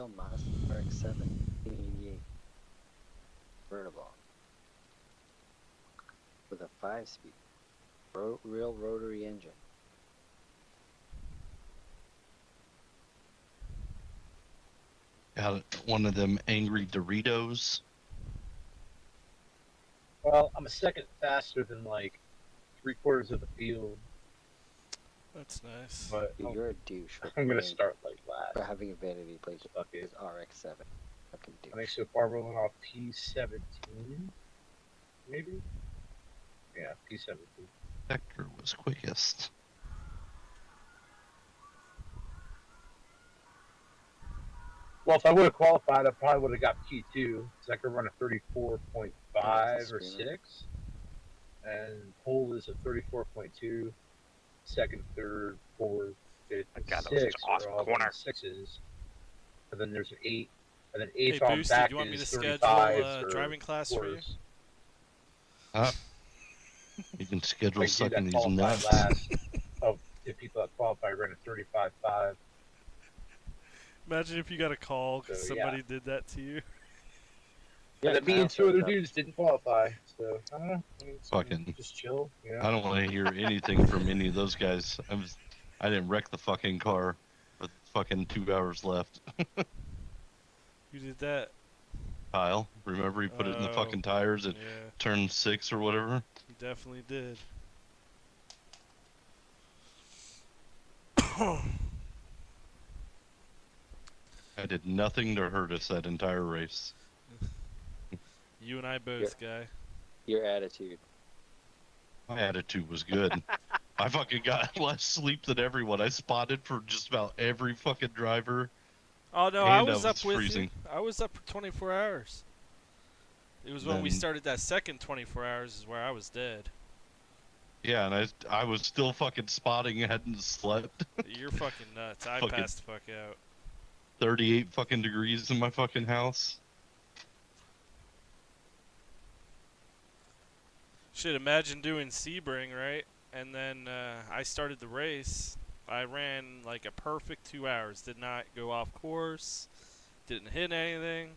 Real Mazda RX-7 1888 convertible with a 5-speed real rotary engine. Got one of them angry Doritos. Well, I'm a second faster than like 3/4 of the field. That's nice. But You're a douche. I'm gonna start like last. For having a vanity plate Fuck it. is RX-7. Fucking douche. I think so far rolling off P17, maybe. Yeah, P17. Vector was quickest. Well, if I would have qualified, I probably would have got P2 because I could run a 34.5 or 6, and pole is a 34.2. Second, third, fourth, fifth, and sixth are all sixes. And then there's an 8, and then 8 on Boosted, back you want me to is schedule 35 driving class for you? You can schedule Like, sucking dude, these nuts. last of the people that qualify ran a 35.5. Imagine if you got a call because somebody did that to you. Yeah, and me and 2 other dudes didn't qualify, so I don't know. Fucking just chill. You know? I don't want to hear anything from any of those guys. I didn't wreck the fucking car with fucking 2 hours left. You did that? Kyle, remember he put it in the fucking tires at turn 6 or whatever? He definitely did. I did nothing to hurt us that entire race. You and I both, guy. Your attitude. My attitude was good. I fucking got less sleep than everyone. I spotted for just about every fucking driver. Oh no, I was up with freezing. you. I was up for 24 hours. It was when we started that second 24 hours is where I was dead. Yeah, and I was still fucking spotting and hadn't slept. You're fucking nuts. I passed the fuck out. 38 fucking degrees in my fucking house. Shit, imagine doing Sebring, right? And then I started the race. I ran like a perfect 2 hours. Did not go off course. Didn't hit anything.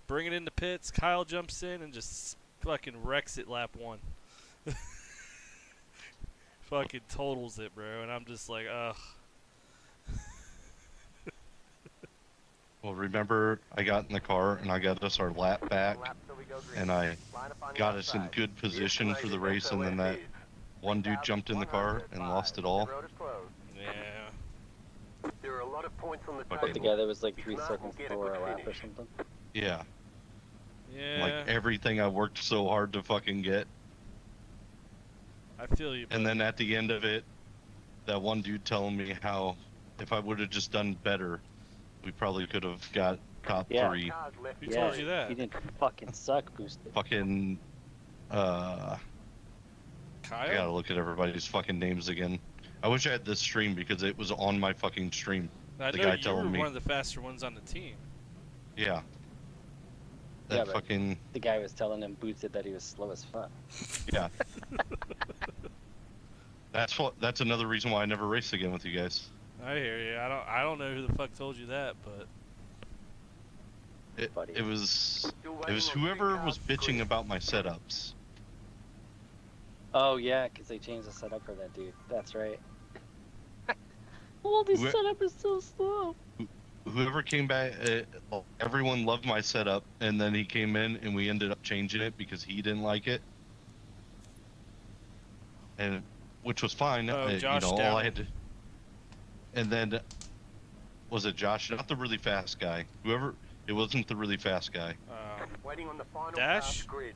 Bring it into pits. Kyle jumps in and just fucking wrecks it lap 1. Fucking totals it, bro. And I'm just like, ugh. Well, remember, I got in the car and I got us our lap back, and I got us in good position for the race, and then that one dude jumped in the car and lost it all. Yeah. There are a lot of points on the Put together was like 3 seconds before a lap or something. Yeah. Yeah. Like everything I worked so hard to fucking get. I feel you. And then at the end of it, that one dude telling me how if I would have just done better, we probably could have got top 3. Who told you that? You didn't fucking suck, Boosted. Fucking, Kyle? I gotta look at everybody's fucking names again. I wish I had this stream because it was on my fucking stream. I the know guy you telling were me. one of the faster ones on the team. Yeah. That fucking. The guy was telling him Boosted that he was slow as fuck. Yeah. That's another reason why I never race again with you guys. I hear you. I don't know who the fuck told you that, but it was whoever was bitching about my setups. Oh yeah, because they changed the setup for that dude. That's right. Well, this setup is so slow. Whoever came back, everyone loved my setup, and then he came in and we ended up changing it because he didn't like it, and which was fine. Josh all Downing. I had to. And then, was it Josh? Not the really fast guy. Whoever, it wasn't the really fast guy. Waiting on the final Dash? grid.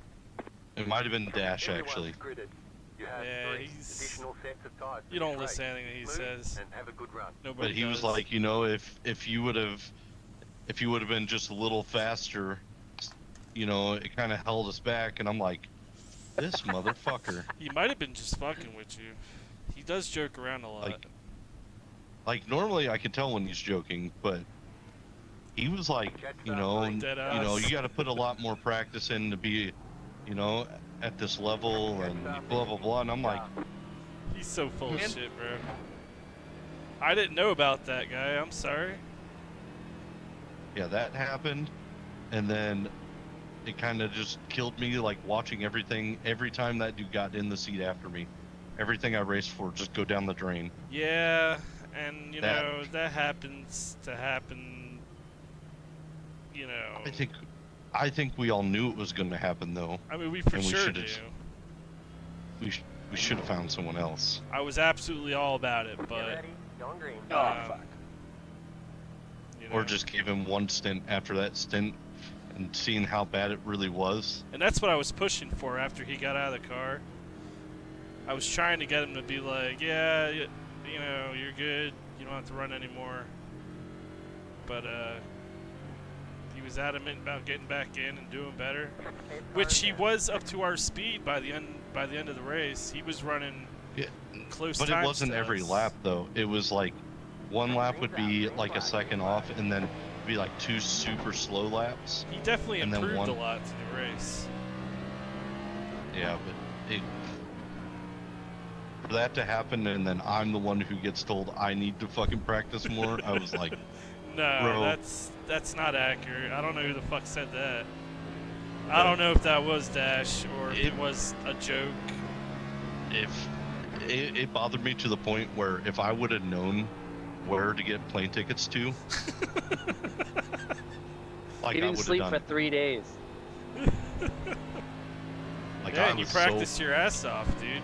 It might have been Dash actually. Yeah, he's. You don't listen to anything that he says. And have a good run. Nobody But he was does. like, if you would have been just a little faster, it kind of held us back. And I'm like, this motherfucker. He might have been just fucking with you. He does joke around a lot. Like normally I could tell when he's joking, but he was like, you got to put a lot more practice in to be, at this level and blah blah blah. And I'm like, he's so full of shit, bro. I didn't know about that guy. I'm sorry. Yeah, that happened, and then it kind of just killed me, like watching everything. Every time that dude got in the seat after me, everything I raced for just go down the drain. Yeah, and you know that happens to happen. You know. I think we all knew it was going to happen, though. I mean, we for and sure knew. We should have found someone else. I was absolutely all about it, but. Ready? Going green. Oh, fuck. You know. Or just give him one stint after that stint and seeing how bad it really was. And that's what I was pushing for after he got out of the car. I was trying to get him to be like, yeah, you know, you're good. You don't have to run anymore. But he was adamant about getting back in and doing better, which he was up to our speed by the end of the race. He was running close but times it wasn't to every us. lap though. It was like one lap would be like a second off, and then be like 2 super slow laps. He definitely and then improved a lot to the race. Yeah, but for that to happen, and then I'm the one who gets told I need to fucking practice more, I was like, no, bro. that's not accurate. I don't know who the fuck said that. I don't know if that was Dash or if it was a joke. If it bothered me to the point where if I would have known where to get plane tickets to, like, He didn't sleep for 3 days. Like, yeah, I and you was practiced your ass off, dude.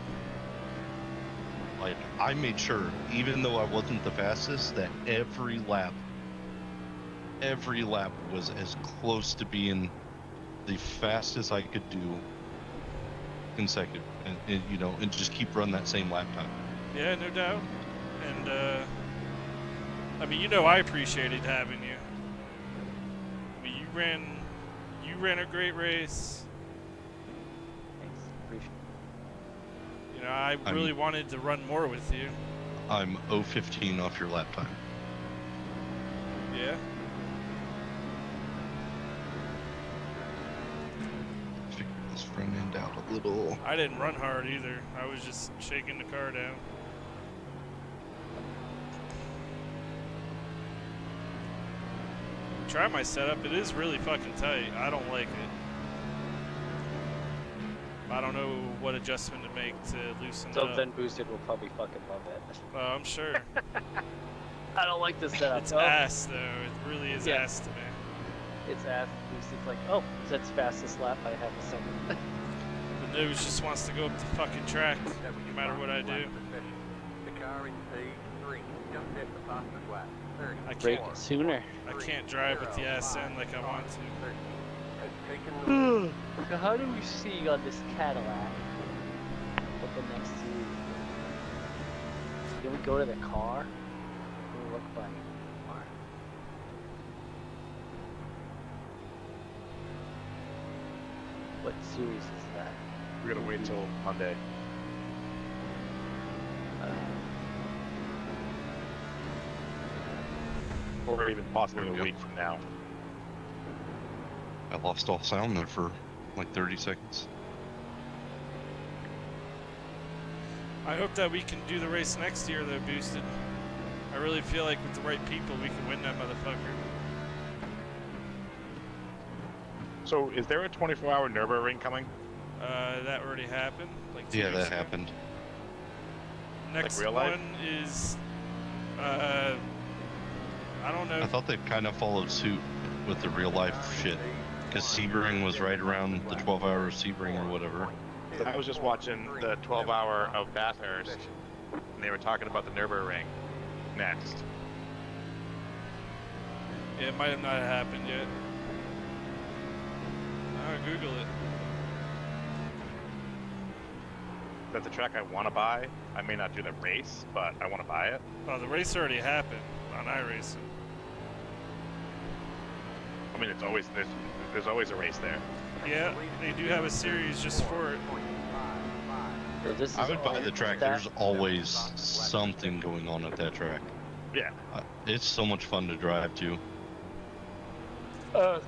Like, I made sure, even though I wasn't the fastest, that every lap was as close to being the fastest I could do consecutive, and you know, and just keep running that same lap time. Yeah, no doubt. And I mean, you know, I appreciated having you. I mean, you ran a great race. Thanks. Appreciate it. You know, I really wanted to run more with you. I'm 0:15 off your lap time. Yeah. Figure this front end out a little. I didn't run hard either. I was just shaking the car down. Try my setup. It is really fucking tight. I don't like it. I don't know what adjustment to make to loosen it up. Then Boosted will probably fucking love it. Oh, I'm sure. I don't like this setup. It's ass, though. It really is ass to me. It's ass. Boosted's like, oh, that's fastest lap. I have a second. The nose just wants to go up the fucking track, no matter what I do. The car in P3 just hit the fastest lap. 30. I Break can't. it sooner. I can't drive with the ass end like I want to. So how do we see on this Cadillac what the next series is? Can we go to the car? Can we look by the car? What series is that? We're gonna wait till Monday. Or even possibly a week from now. I lost all sound there for like 30 seconds. I hope that we can do the race next year, though, Boosted. I really feel like with the right people, we can win that motherfucker. So, is there a 24-hour Nürburgring coming? That already happened. Like 2 Yeah, weeks that ago. happened. Next real life? one is, I don't know. I thought they kind of followed suit with the real life shit, because Sebring was right around the 12-hour Sebring or whatever. So I was just watching the 12-hour of Bathurst, and they were talking about the Nürburgring next. Yeah, it might have not happened yet. I'll Google it. That's a track I want to buy. I may not do the race, but I want to buy it. Oh, the race already happened on iRacing. I mean, it's always there's always a race there. Yeah, they do have a series just for it. So this is I would buy the track. that- There's always something going on at that track. Yeah. It's so much fun to drive to.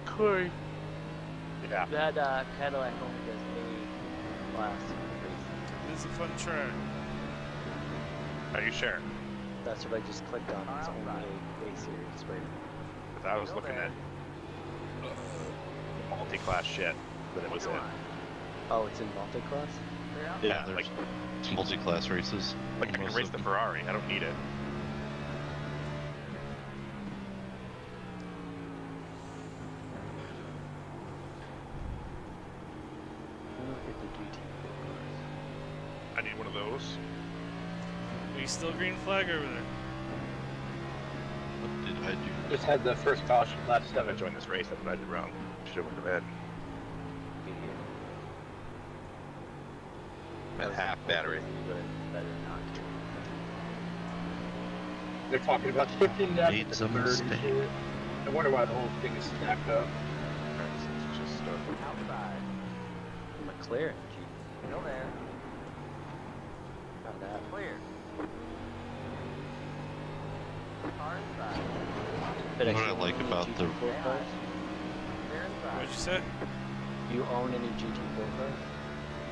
Corey. Yeah. That Cadillac only does A class racing. It is a fun track. Are you sure? That's what I just clicked on. It's only A series right Because I was looking at multi-class shit that it was in. Oh, it's in multi-class? Yeah, there's like multi-class races. I can Most race of the them. Ferrari. I don't need it. Look at the GT4 cars. I need one of those. Are you still green flag over there? What did I do? Just had the first caution, lap I 7. joined this race. That's what I did wrong. Should have went to bed. At half battery. They're talking about shifting that Made to some third and mistake. shit. I wonder why the whole thing is stacked up. It's just Outside. McLaren G. Still there. How that? Clear. Car inside. But What I actually, like any about the- GT4 cars? Clear inside. What'd you say? Do you own any GT4 cars?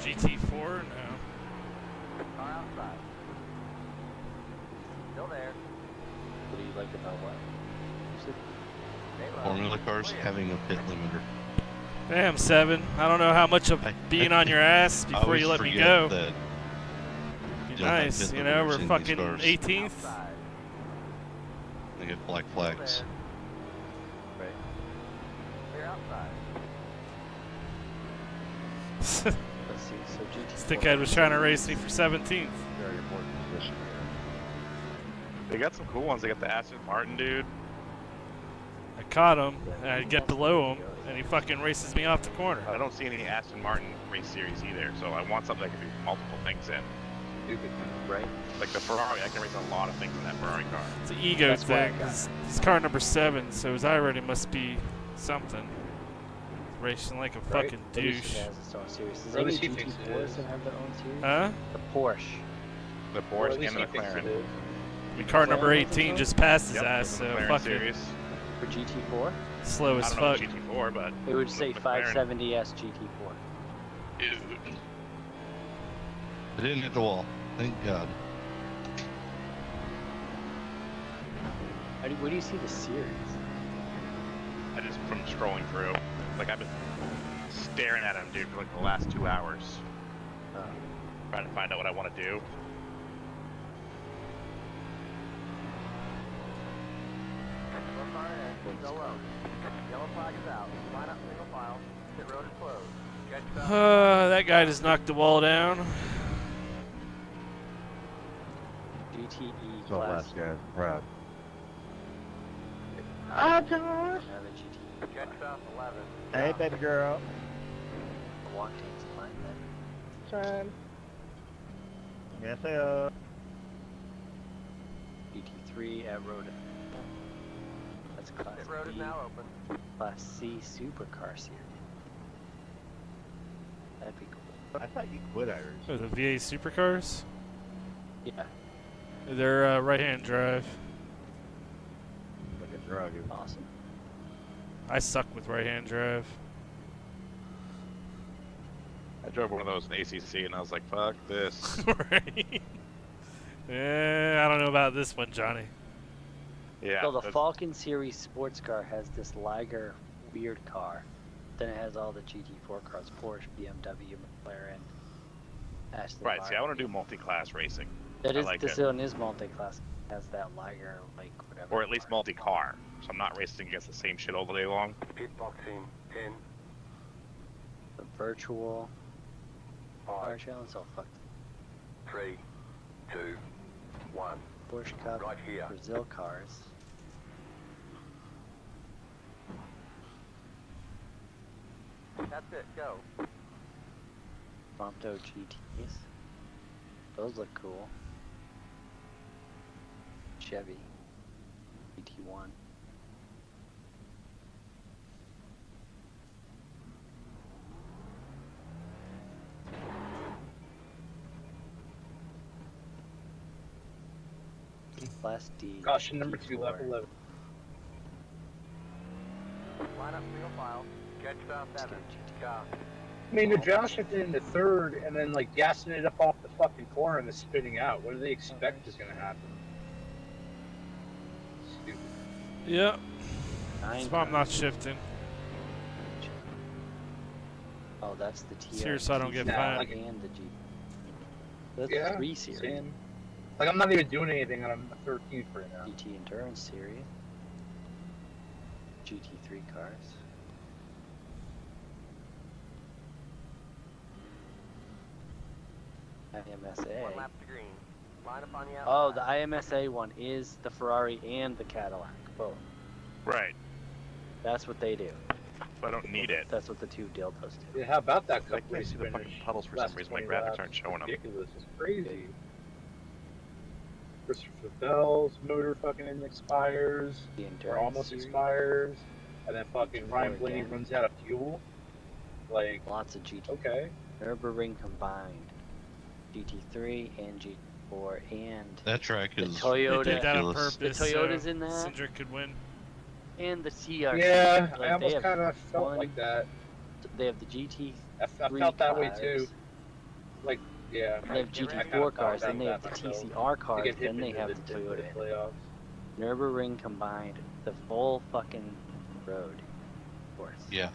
GT4? No. Car outside. Still there. What do you like about what? You said Stay low. Formula cars Clear. having a pit limiter. Damn, 7. I don't know how much of being on your ass I before always you let me forget go. that Be you don't have nice, pit you know, limiters we're in these fucking cars. 18th. Outside. they get black Still flags. there. right. Clear outside. Let's see. So GT4. Stickhead was trying to race me for 17th. very important position here. They got some cool ones. They got the Aston Martin dude. I caught him, and I get below him, and he fucking races me off the corner. I don't see any Aston Martin race series either, so I want something I can do multiple things in. Stupid. Right. Like the Ferrari, I can race a lot of things in that Ferrari car. It's an ego That's why I thing. got 'Cause he's car number 7, so his already must be something. He's racing like a Right. fucking At least douche. it has its own series. Does Or at any least he thinks it GT4s is. have their own series? Huh? The Porsche. The Or Porsche at least and the he thinks it McLaren. is. The car number McLaren 18 doesn't just passed his Yep, ass, the so McLaren fucking series. For GT4? slow I as don't know fuck. GT4, but It would say McLaren. 570S GT4. I didn't hit the wall. Thank God. Where do you see the series? I just from scrolling through. Like I've been staring at him, dude, for like the last 2 hours, trying to find out what I want to do. One car ahead. Still low. Yellow flag is out. Line up single file. Pit road is closed. Catch up. That guy just knocked the wall down. GTE So class. last guy, proud. Have a GT4 Catch car. up 11. Hey, baby girl. The Octane's fine then. Son. Yes, I GT3 at Rhoda. That's class Pit road is B. now open. Class C supercar series. That'd be cool. I thought you quit Irish. Oh, the VA supercars? Yeah. They're right-hand drive. Like a drug. Awesome. I suck with right-hand drive. I drove one of those in ACC, and I was like, "Fuck this." Right? Yeah, I don't know about this one, Johnny. Yeah. So the that's- Falcon Series sports car has this Liger weird car. Then it has all the GT4 cars: Porsche, BMW, McLaren, Aston Right. See, I want to do Martin. multi-class racing, That I is like this it. one is multi-class. It has that Liger like whatever. or at least car. multi-car. So I'm not racing against the same shit all the day long. Pit box in 10. The virtual car 5. challenge. Oh fuck. 3. 2. 1. Porsche Cup, Right here. Brazil cars. That's it. Go. Prompto GTs. Those look cool. Chevy GT1. Class D. Caution number 2, GT4. lap 11. Line up single file. Catch up 7. Car. I mean, they're joshing it in the third and then like gassing it up off the fucking corner and then spinning out. What do they expect is gonna happen? Stupid. Yep. 9. That's why I'm not shifting. Oh, that's the TR. It's here so I don't get Yeah, fined. like- And the G. That's Yeah, 3 series. same. Like, I'm not even doing anything on a 13th right now. GT Endurance Series. GT3 cars. IMSA. 1 lap to green. Line up on the Oh, outside. the IMSA one is the Ferrari and the Cadillac. Both. Right. That's what they do. But I don't need it. That's what the two dildos do. Yeah, how about that I cup can't race see the fucking finish? puddles for Last some reason. My 20 graphics laps. aren't showing them. Ridiculous. It's crazy. Christopher Bell's motor fucking expires, The or Endurance almost Series. expires, and then fucking Ryan Before Blaney again. runs out of fuel. Like, Lots of GT. okay. Nürburgring combined. GT3 and GT4 and That track the is Toyota. They did that on ridiculous. purpose. The Toyota's so in that. Cindric could win. and the CRC. Yeah, Like, I they almost have kind of felt one- like that. They have the GT3 I felt that way cars, too. Like, yeah. They have I kinda GT4 felt cars, that then they have the myself. TCR To cars, get hit then they into have the the Toyota. playoffs. Nürburgring combined, the full fucking road course. Yeah.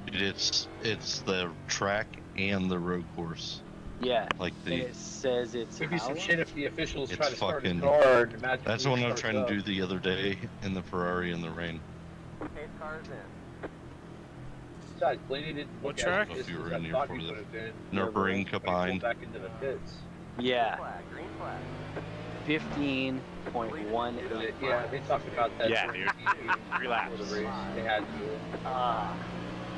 It's the track and the road course. Yeah. Like And the it says it's It'd be some how shit if the officials It's try to start his fucking- car and magically that's what I'm starts trying to up. do the other day in the Ferrari in the rain. Pace cars in. Besides, Blaney didn't What look track? as If you pissed were as I in here thought for he the would have been Nürburgring when he pulled combined. back into the pits. Yeah. Green flag. 15.18. Yeah, they talked about that. Yeah, during dude. the 3 laps. for the race. They had to. Ah.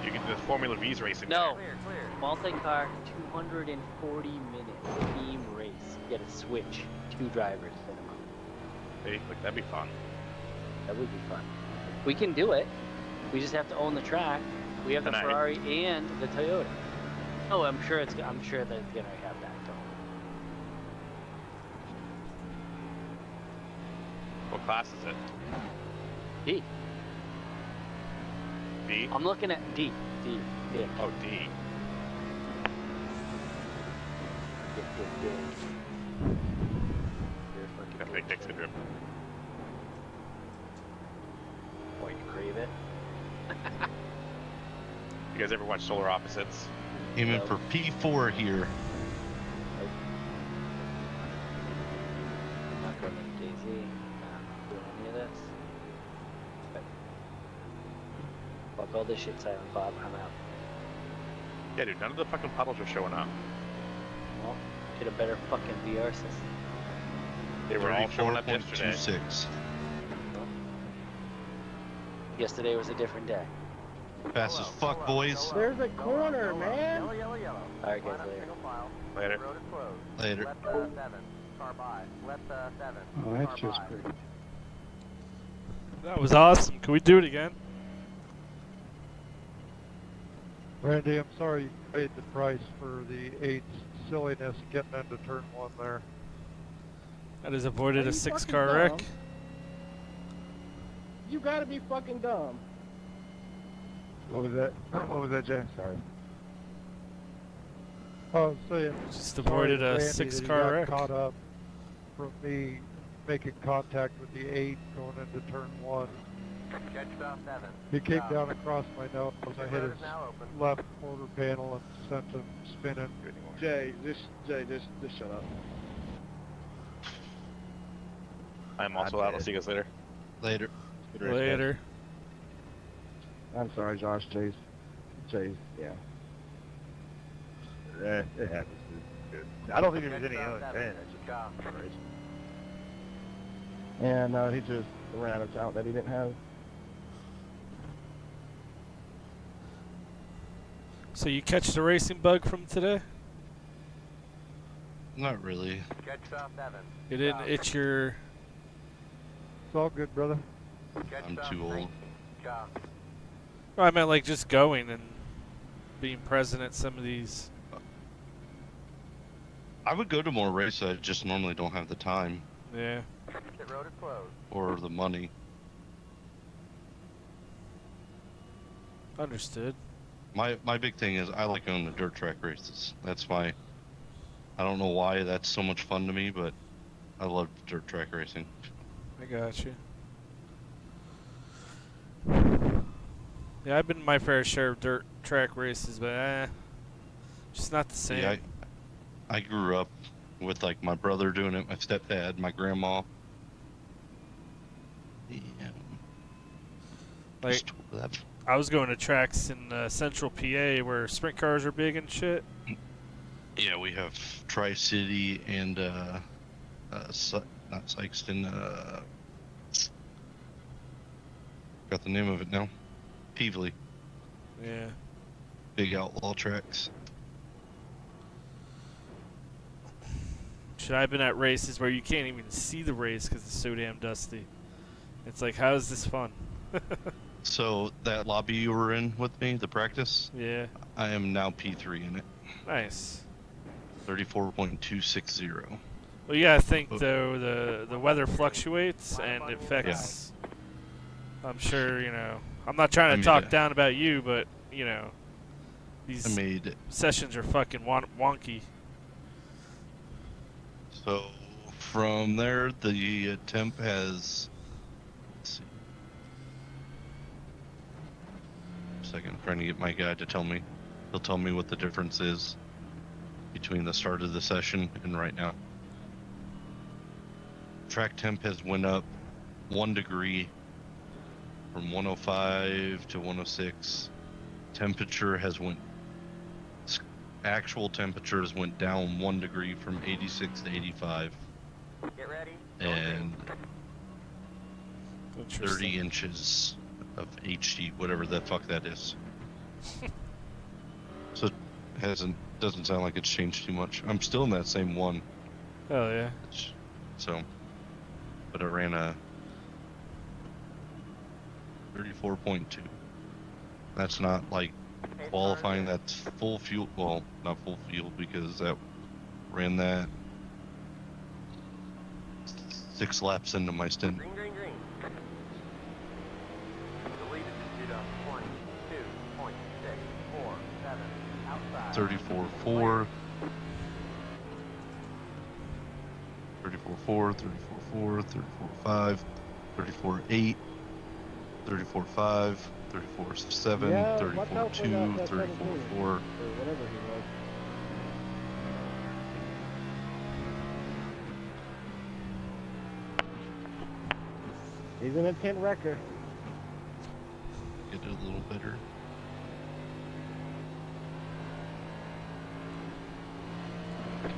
You can do Formula V's racing. No. Clear, clear. Multi-car, 240 minute team race. You gotta switch 2 drivers minimum. Hey, look, that'd be fun. That would be fun. We can do it. We just have to own the track. We have the Tonight. Ferrari and the Toyota. Oh, I'm sure that it's gonna have that. Don't. What class is it? D. B? I'm looking at D. D. Dick. Oh, D. Dick. You're fucking Got big dick syndrome. Boy, you crave it. You guys ever watch Solar Opposites? Aiming No. for P4 here. I'm not going to Jay-Z. Not doing any of this. But fuck all this shit, Silent Bob. I'm out. Yeah, dude, none of the fucking puddles are showing up. Well, get a better fucking VR system. They were all showing up yesterday. 34.26. Yesterday was a different day. Fast as fuck, boys. There's a corner, man. Yellow, yellow, yellow. Alright, Line guys, up later. single file. Later. Road is closed. Later. Left 7. Car by. Left 7. Oh, that's Car just by. great. That was awesome. Can we do it again? Randy, I'm sorry you paid the price for the 8 silliness getting into turn 1 there. I just avoided Are a you 6-car fucking wreck. dumb? You gotta be fucking dumb. What was that? What was that, Jay? Sorry. I was saying, Just sorry avoided to a Randy that he 6-car got wreck. caught up from me making contact with the 8 going into turn 1. Judge stop 7. He came Stop. down across my nose. I hit Road his is now open. left quarter panel and sent him spinning. Jay, just shut up. I'm also out. I'll see you guys later. Later. Later. I'm sorry, Josh. Jay's, yeah. It happens. Dude. I don't think there was any Judge other stop fan. 7. Stop. And he just ran a talent that he didn't have. So you catch the racing bug from today? Not really. Judge stop 7. You didn't Stop. itch your... It's all good, brother. Judge I'm stop too 3. old. Stop. Well, I meant like just going and being present at some of these. I would go to more races. I just normally don't have the time Yeah. Pit road is closed. or the money. Understood. My big thing is I like going to dirt track races. That's my. I don't know why that's so much fun to me, but I love dirt track racing. I got you. Yeah, I've been in my fair share of dirt track races, but just not the same. Yeah, I grew up with like my brother doing it, my stepdad, my grandma. Yeah. Like, Just that. I was going to tracks in central PA where sprint cars are big and shit. Yeah, we have Tri-City and not Sykeston. Got the name of it now. Peevely. Yeah. Big outlaw tracks. Should I have been at races where you can't even see the race because it's so damn dusty? It's like, how is this fun? So that lobby you were in with me, the practice, Yeah. I am now P3 in it. Nice. 34.260. Well, you gotta think though, the weather fluctuates and it affects. I'm sure, you know. I'm not trying to talk down about you, but you know, these sessions are fucking wonky. So from there, the temp has. Let's see. Second, I'm trying to get my guy to tell me. He'll tell me what the difference is between the start of the session and right now. Track temp has went up 1 degree from 105 to 106. Temperature has actual temperatures went down 1 degree from 86 to 85. Get ready. And 30 inches of HD, whatever the fuck that is. So it doesn't sound like it's changed too much. I'm still in that same one. Oh yeah. So, but I ran a 34.2. That's not like qualifying. That's full fuel. Well, not full fuel because that ran that 6 laps into my stint. Green, green, green. Deleted to 22.647. Outside. 34.4. 34.4, 34.4, 34.5, 34.8, 34.5, 34.7, 34.2, 34.4. Or whatever he was. He's an intent wrecker. Get it a little better.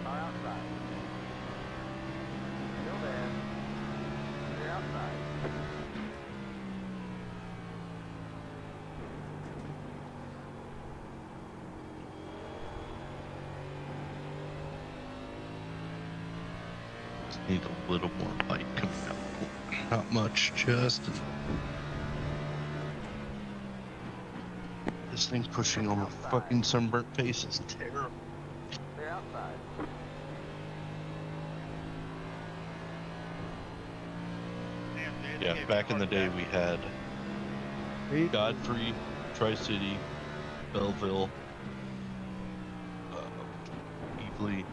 Car outside. Still there. Clear outside. Just need a little more light coming out. Not much, just. This thing's pushing on my fucking sunburnt face. It's terrible. Clear outside. Yeah, back in the day we had Godfrey, Tri-City, Belleville, Eveley.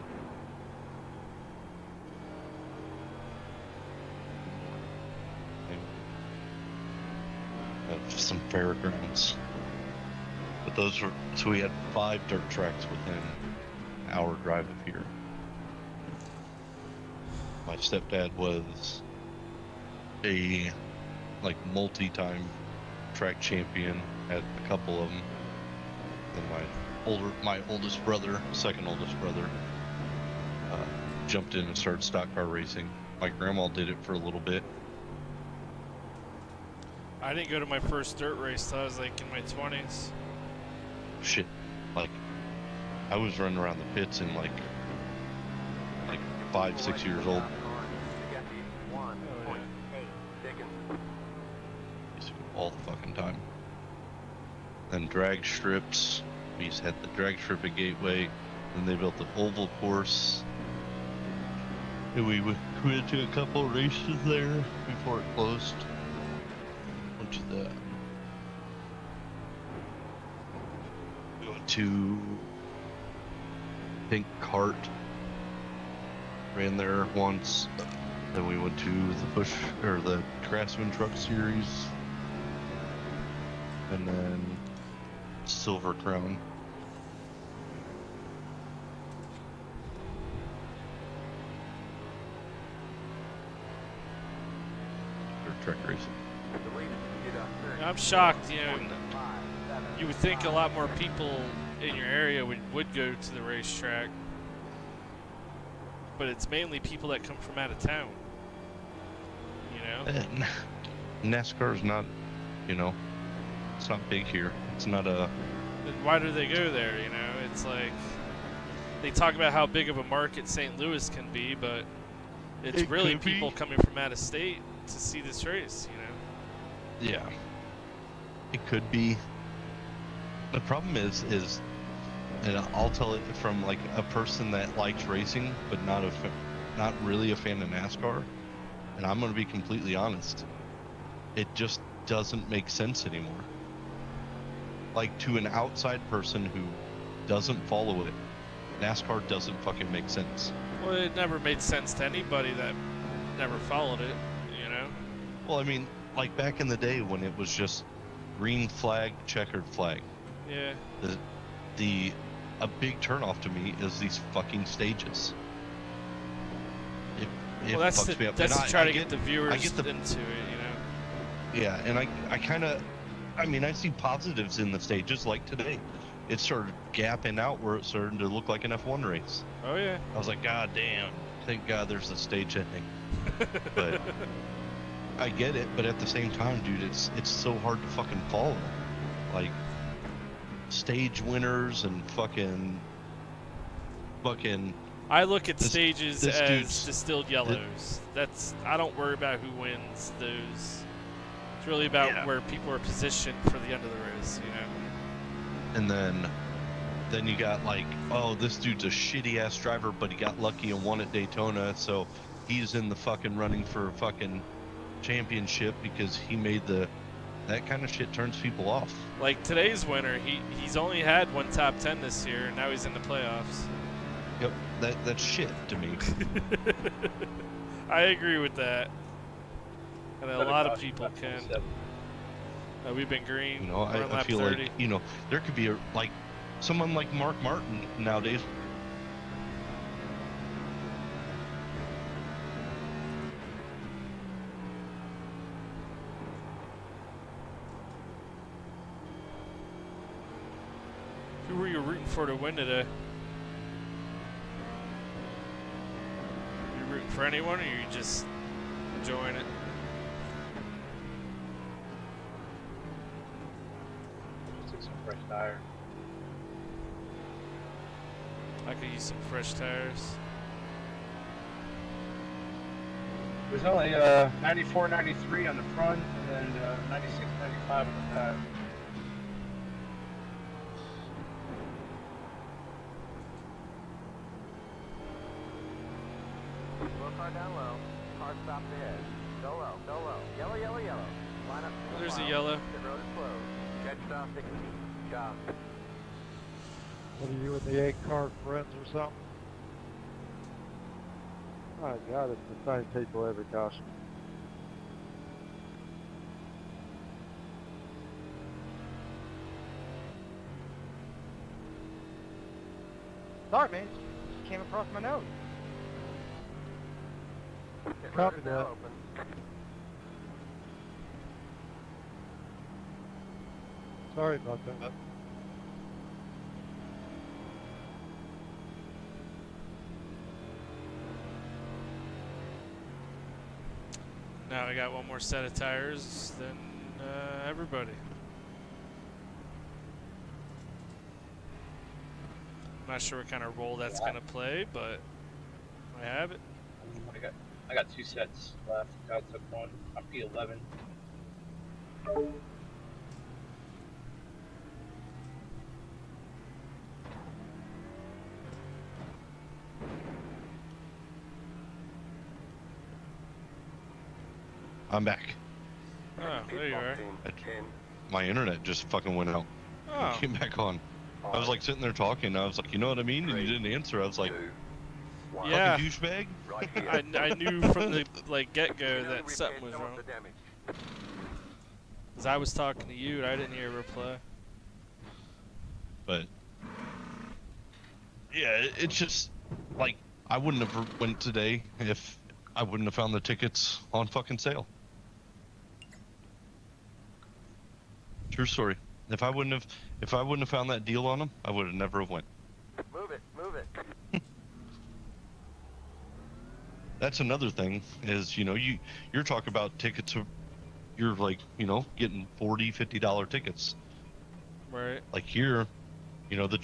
Some fairgrounds. But those were, so we had 5 dirt tracks within an hour drive of here. My stepdad was a multi-time track champion at a couple of them. And my oldest brother, second oldest brother, jumped in and started stock car racing. My grandma did it for a little bit. I didn't go to my first dirt race till I was like in my 20s. Shit, I was running around the pits in like 5, 6 years old. All the fucking time. Then drag strips. We used to have the drag strip at Gateway. Then they built the oval course. And we went to a couple races there before it closed. Went to the. We went to Pink Cart. Ran there once. Then we went to the the Craftsman Truck Series. and then Silver Crown. Or Trek Racing. I'm shocked, you know, you would think a lot more people in your area would go to the racetrack, but it's mainly people that come from out of town, you know? NASCAR's not, you know, it's not big here. It's not a... Then why do they go there, you know? It's like, they talk about how big of a market St. Louis can be, but it's really people coming from out of state to see this race, you know? Yeah. It could be. The problem is, and I'll tell it from like a person that likes racing, but not really a fan of NASCAR. And I'm going to be completely honest. It just doesn't make sense anymore. Like, to an outside person who doesn't follow it, NASCAR doesn't fucking make sense. Well, it never made sense to anybody that never followed it, you know? Well, I mean, like back in the day when it was just green flag, checkered flag. Yeah. A big turnoff to me is these fucking stages. It Well, that's fucks me up. that's And to try to I get the viewers into it, you know? Yeah, and I kind of, I mean, I see positives in the stages, like today. It started gapping out where it started to look like an F1 race. Oh, yeah. I was like, God damn, thank God there's a stage ending. But I get it, but at the same time, dude, it's so hard to fucking follow. Like, stage winners and fucking I look at stages this as dude's- distilled yellows. I don't worry about who wins those. It's really about where people are positioned for the end of the race, you know? And then you got like, oh, this dude's a shitty ass driver, but he got lucky and won at Daytona, so he's in the fucking running for a fucking championship because he made that kind of shit turns people off. Like today's winner, he's only had one top 10 this year, and now he's in the playoffs. Yep, that's shit to me. I agree with that. And a lot of people can. We've been green. You know, we're on I lap feel 30. like, you know, there could be like someone like Mark Martin nowadays. Who were you rooting for to win today? You rooting for anyone, or you just enjoying it? Just took some fresh tire. I could use some fresh tires. There's only 94, 93 on the front, and then 96, 95 on the back. Slow car down low. Car stopped ahead. Go low, go low. Yellow, yellow, yellow. Line up. Oh, there's a mile. yellow. Pit road is closed. Jet stop 60. Job. What are you and the 8-car friends or something? My God, it's the same people every caution. Sorry, man. Just came across my nose. Pit road Copy is now that. open. Sorry about that. Now I got one more set of tires than everybody. I'm not sure what kind of role that's going to play, but I have it. I got 2 sets left. I took one. I'm P11. I'm back. Oh, there you are. My internet just fucking went out. Oh, Came back on. I was like sitting there talking. I was like, you know what I mean? And you didn't answer. I was like, yeah. fucking douchebag. I knew from the get-go that something was wrong. Because I was talking to you and I didn't hear a reply. But yeah, it's just like I wouldn't have went today if I wouldn't have found the tickets on fucking sale. True story. If I wouldn't have found that deal on them, I would have never have went. Move it, move it. That's another thing is, you know, you're talking about tickets, you're like, you know, getting $40, $50 tickets. Right. Like here, you know, the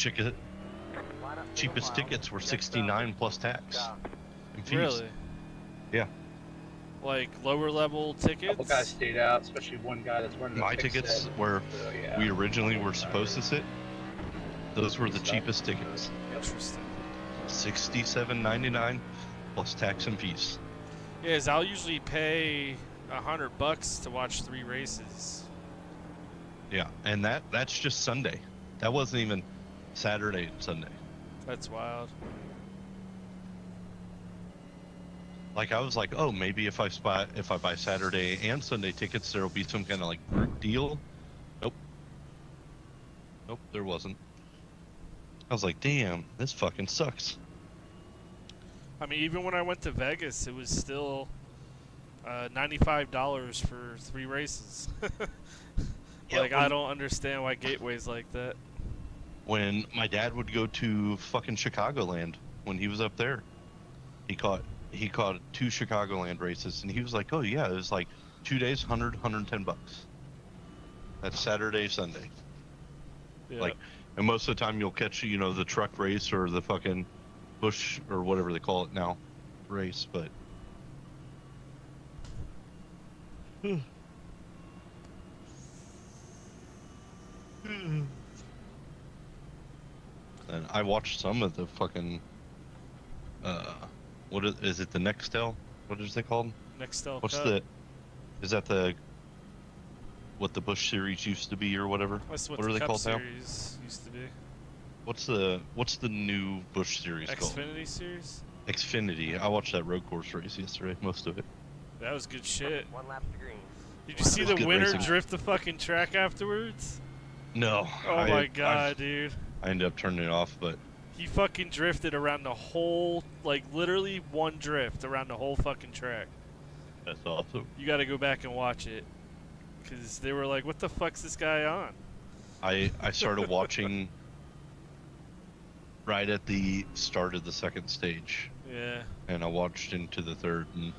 cheapest tickets were $69 plus tax and fees. Really? Yeah. Like lower level tickets? A couple guys stayed out, especially one guy that's running My tickets where we originally were supposed to sit, those were the cheapest tickets. Interesting. $67.99 plus tax and fees. Yeah, 'cause I'll usually pay $100 to watch 3 races. Yeah, and that's just Sunday. That wasn't even Saturday and Sunday. That's wild. Like I was like, oh, maybe if I buy Saturday and Sunday tickets, there'll be some kind of like group deal. Nope, there wasn't. I was like, damn, this fucking sucks. I mean, even when I went to Vegas, it was still $95 for 3 races. Yeah, like, I don't understand why Gateway's like that. When my dad would go to fucking Chicagoland when he was up there, he caught 2 Chicagoland races, and he was like, oh yeah, it was like 2 days, $110. That's Saturday, Sunday. Yeah. Like, and most of the time you'll catch, you know, the truck race or the fucking bush or whatever they call it now race, but and I watched some of the fucking what is it, the Nextel? What is it called? Nextel What's Cup? is that the what the Busch Series used to be or whatever? That's what are the they Cup called now? Series used to be. What's the new Busch Series called? Xfinity Series? Xfinity. I watched that road course race yesterday, most of it. That was good shit. 1 lap to green. Did you see the good winner racing. drift the fucking track afterwards? No. Oh my god, dude. I ended up turning it off, but He fucking drifted around the whole, like, literally one drift around the whole fucking track. that's awesome. You gotta go back and watch it. Because they were like, what the fuck's this guy on? I started watching right at the start of the second stage, Yeah. and I watched into the third, and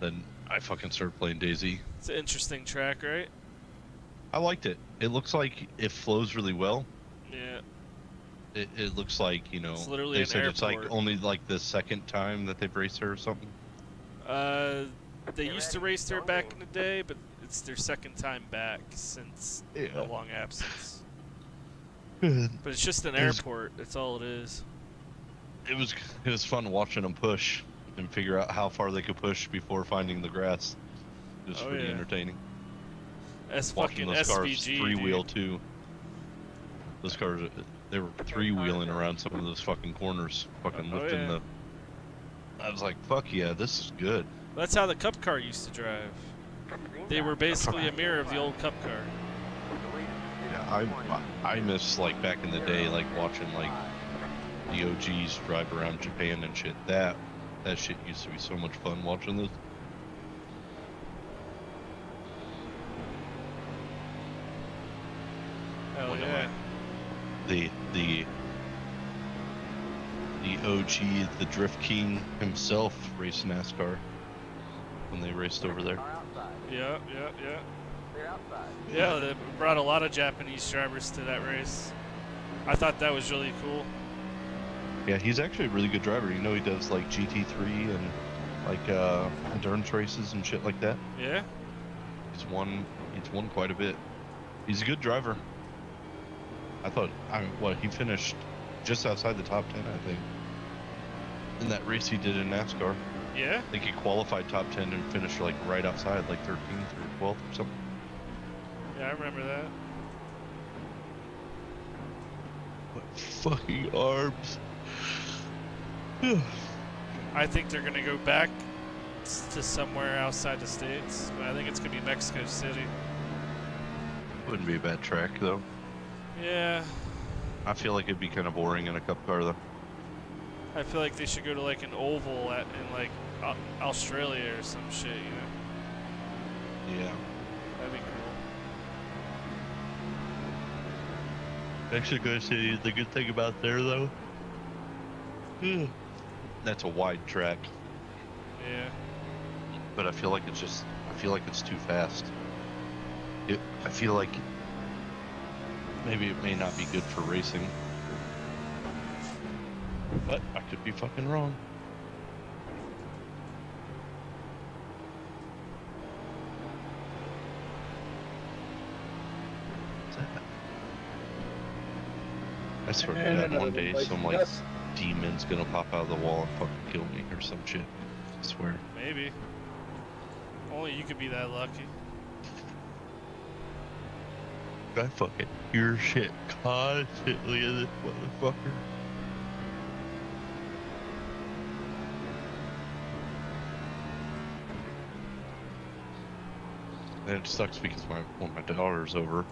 then I fucking started playing Daisy. It's an interesting track, right? I liked it. It looks like it flows really well. Yeah. It looks like, you know, It's literally they an said it's like airport. only like the second time that they've raced her or something. They used to race there back in the day, but it's their second time back since a long absence. But it's just an airport. That's all it is. It was fun watching them push and figure out how far they could push before finding the grass. It was pretty entertaining. Watching Fucking those cars SVG, three-wheel dude. too. Those cars, they were three-wheeling around some of those fucking corners, fucking lifting the. I was like, fuck yeah, this is good. That's how the Cup car used to drive. They were basically a mirror of the old Cup car. Yeah, I miss like back in the day, like watching like the OGs drive around Japan and shit. That shit used to be so much fun watching those. Hell When yeah. The OG, the Drift King himself, raced NASCAR when they raced over there. Yeah. They're outside. Yeah, they brought a lot of Japanese drivers to that race. I thought that was really cool. Yeah, he's actually a really good driver. You know, he does like GT3 and like endurance races and shit like that. Yeah? He's won quite a bit. He's a good driver. I thought, he finished just outside the top 10, I think, in that race he did in NASCAR. Yeah? I think he qualified top 10 and finished like right outside, like 13th or 12th or something. Yeah, I remember that. What fucking arms. I think they're going to go back to somewhere outside the States. But I think it's going to be Mexico City. Wouldn't be a bad track though. Yeah. I feel like it'd be kind of boring in a cup car though. I feel like they should go to like an oval in like Australia or some shit, you know? Yeah. That'd be cool. Actually, gonna say the good thing about there though. That's a wide track. Yeah. But I feel like it's too fast. I feel like maybe it may not be good for racing. But I could be fucking wrong. What's that? I swear to God, one day some like demon's gonna pop out of the wall and fucking kill me or some shit. I swear. Maybe. Only you could be that lucky. I fucking hear shit constantly in this motherfucker. And it sucks because when my daughter's over,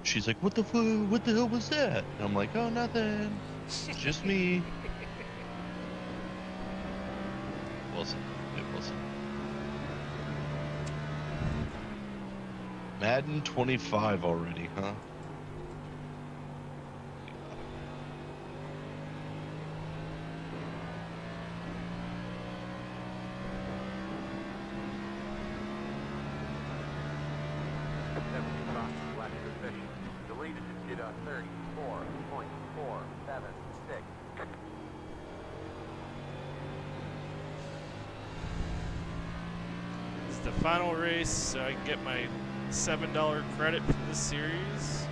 she's like, what the hell was that? And I'm like, oh, nothing. It's just me. It wasn't. Madden 25 already, huh? Deleted it on 34.476. It's the final race, so I can get my $7 credit for this series.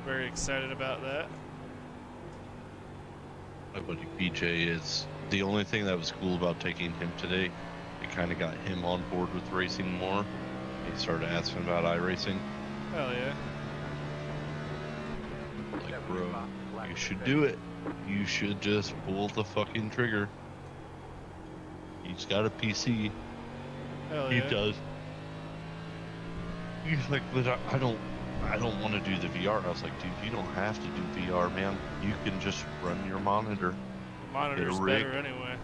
Very excited about that. My buddy BJ is the only thing that was cool about taking him today. It kind of got him on board with racing more. He started asking about iRacing. Hell yeah. Like, bro, you should do it. You should just pull the fucking trigger. He's got a PC. Hell He yeah. does. He's like, but I don't want to do the VR. I was like, dude, you don't have to do VR, man. You can just run your monitor. The monitor's rig. better anyway.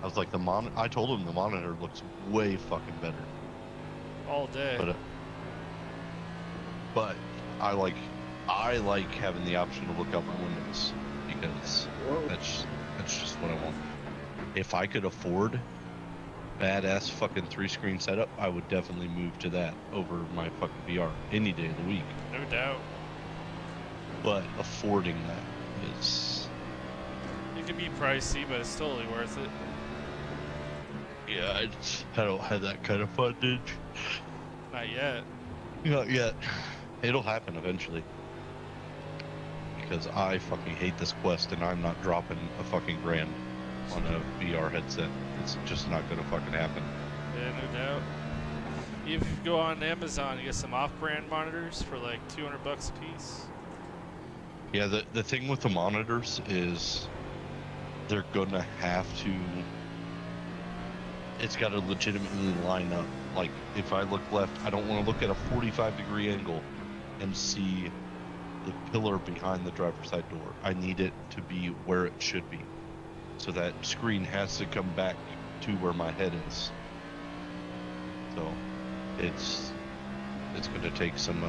I was like, I told him the monitor looks way fucking better. All day. But I like having the option to look out my windows because that's just what I want. If I could afford badass fucking 3-screen setup, I would definitely move to that over my fucking VR any day of the week. No doubt. But affording that is... It can be pricey, but it's totally worth it. Yeah, I don't have that kind of fundage. Not yet. Not yet. It'll happen eventually. Because I fucking hate this Quest and I'm not dropping a fucking grand on a VR headset. It's just not gonna fucking happen. Yeah, no doubt. If you go on Amazon, you get some off-brand monitors for like $200 a piece. Yeah, the thing with the monitors is they're gonna have to... It's gotta legitimately line up. Like, if I look left, I don't want to look at a 45-degree angle and see the pillar behind the driver's side door. I need it to be where it should be. So that screen has to come back to where my head is. So it's gonna take some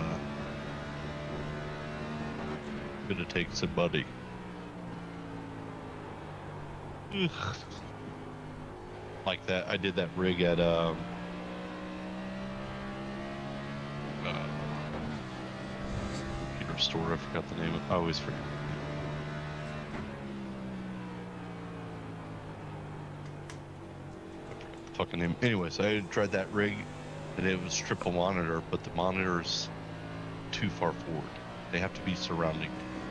buddy. Ugh. Like that, I did that rig at computer store. I forgot the name of. I always forget. Fucking name. Anyways, I tried that rig, and it was triple monitor, but the monitor's too far forward. They have to be surrounding.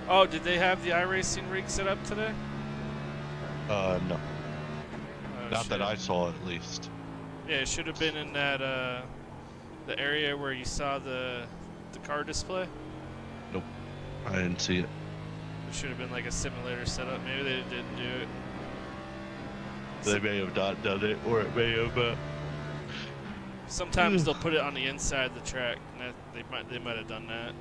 Oh, did they have the iRacing rig set up today? No. Oh, Not shit. that I saw, at least. Yeah, it should have been in that the area where you saw the car display. Nope. I didn't see it. It should have been like a simulator setup. Maybe they didn't do it. They may have not done it, or it may have. Sometimes they'll put it on the inside of the track. And they might have done that.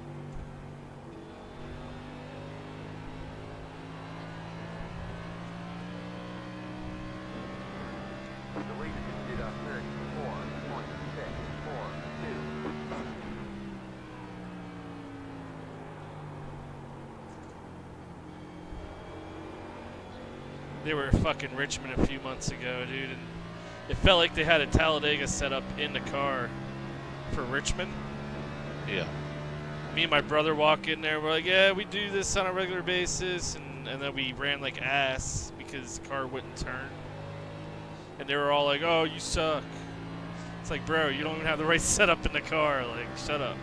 They were fucking Richmond a few months ago, dude, and it felt like they had a Talladega set up in the car for Richmond. Yeah. Me and my brother walk in there, we're like, yeah, we do this on a regular basis, and then we ran like ass because the car wouldn't turn. And they were all like, oh, you suck. It's like, bro, you don't even have the right setup in the car. Like, shut up.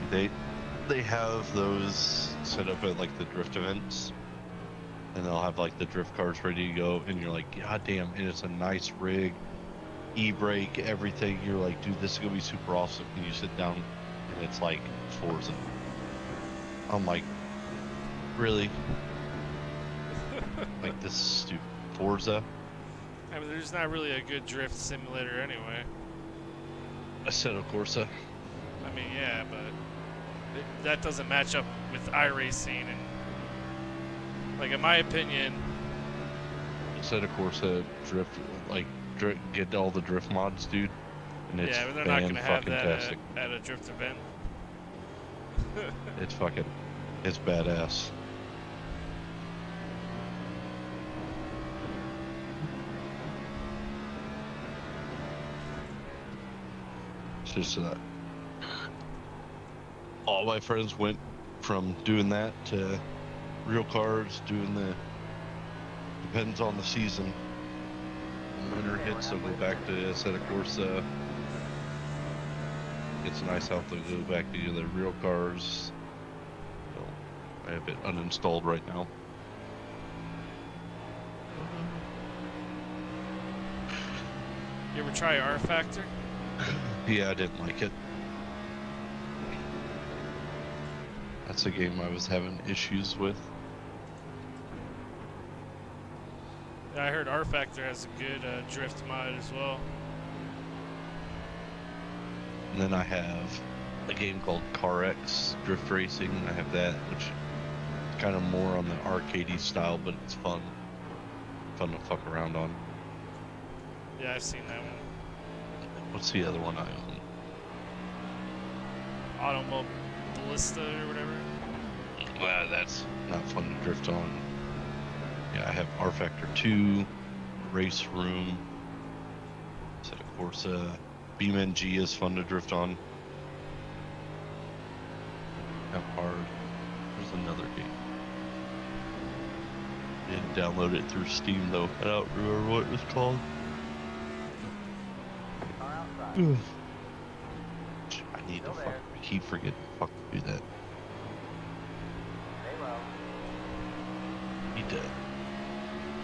They have those set up at like the drift events. And they'll have like the drift cars ready to go, and you're like, God damn, and it's a nice rig, e-brake, everything. You're like, dude, this is gonna be super awesome. And you sit down, and it's like Forza. I'm like, really? Like, this is stupid. Forza? I mean, there's not really a good drift simulator anyway. Assetto Corsa. I mean, yeah, but that doesn't match up with iRacing and. Like, in my opinion, Assetto Corsa drift, like, get all the drift mods, dude. And it's yeah, but they're not going to have that fantastic. at a drift event. It's badass. It's just all my friends went from doing that to real cars, doing the depends on the season. When winter hits, they'll go back to Assetto Corsa. It's nice out to go back to the real cars. So I have it uninstalled right now. You ever try R Factor? Yeah, I didn't like it. That's a game I was having issues with. Yeah, I heard R Factor has a good drift mod as well. And then I have a game called CarX Drift Racing. I have that, which is kind of more on the arcadey style, but it's fun. Fun to fuck around on. Yeah, I've seen that one. What's the other one I own? Automobilista or whatever. Well, that's not fun to drift on. Yeah, I have R Factor 2, Race Room, Assetto Corsa, BeamNG is fun to drift on. How hard? There's another game. Didn't download it through Steam though. I don't remember what it was called. I need to keep forgetting to fucking do that. Need to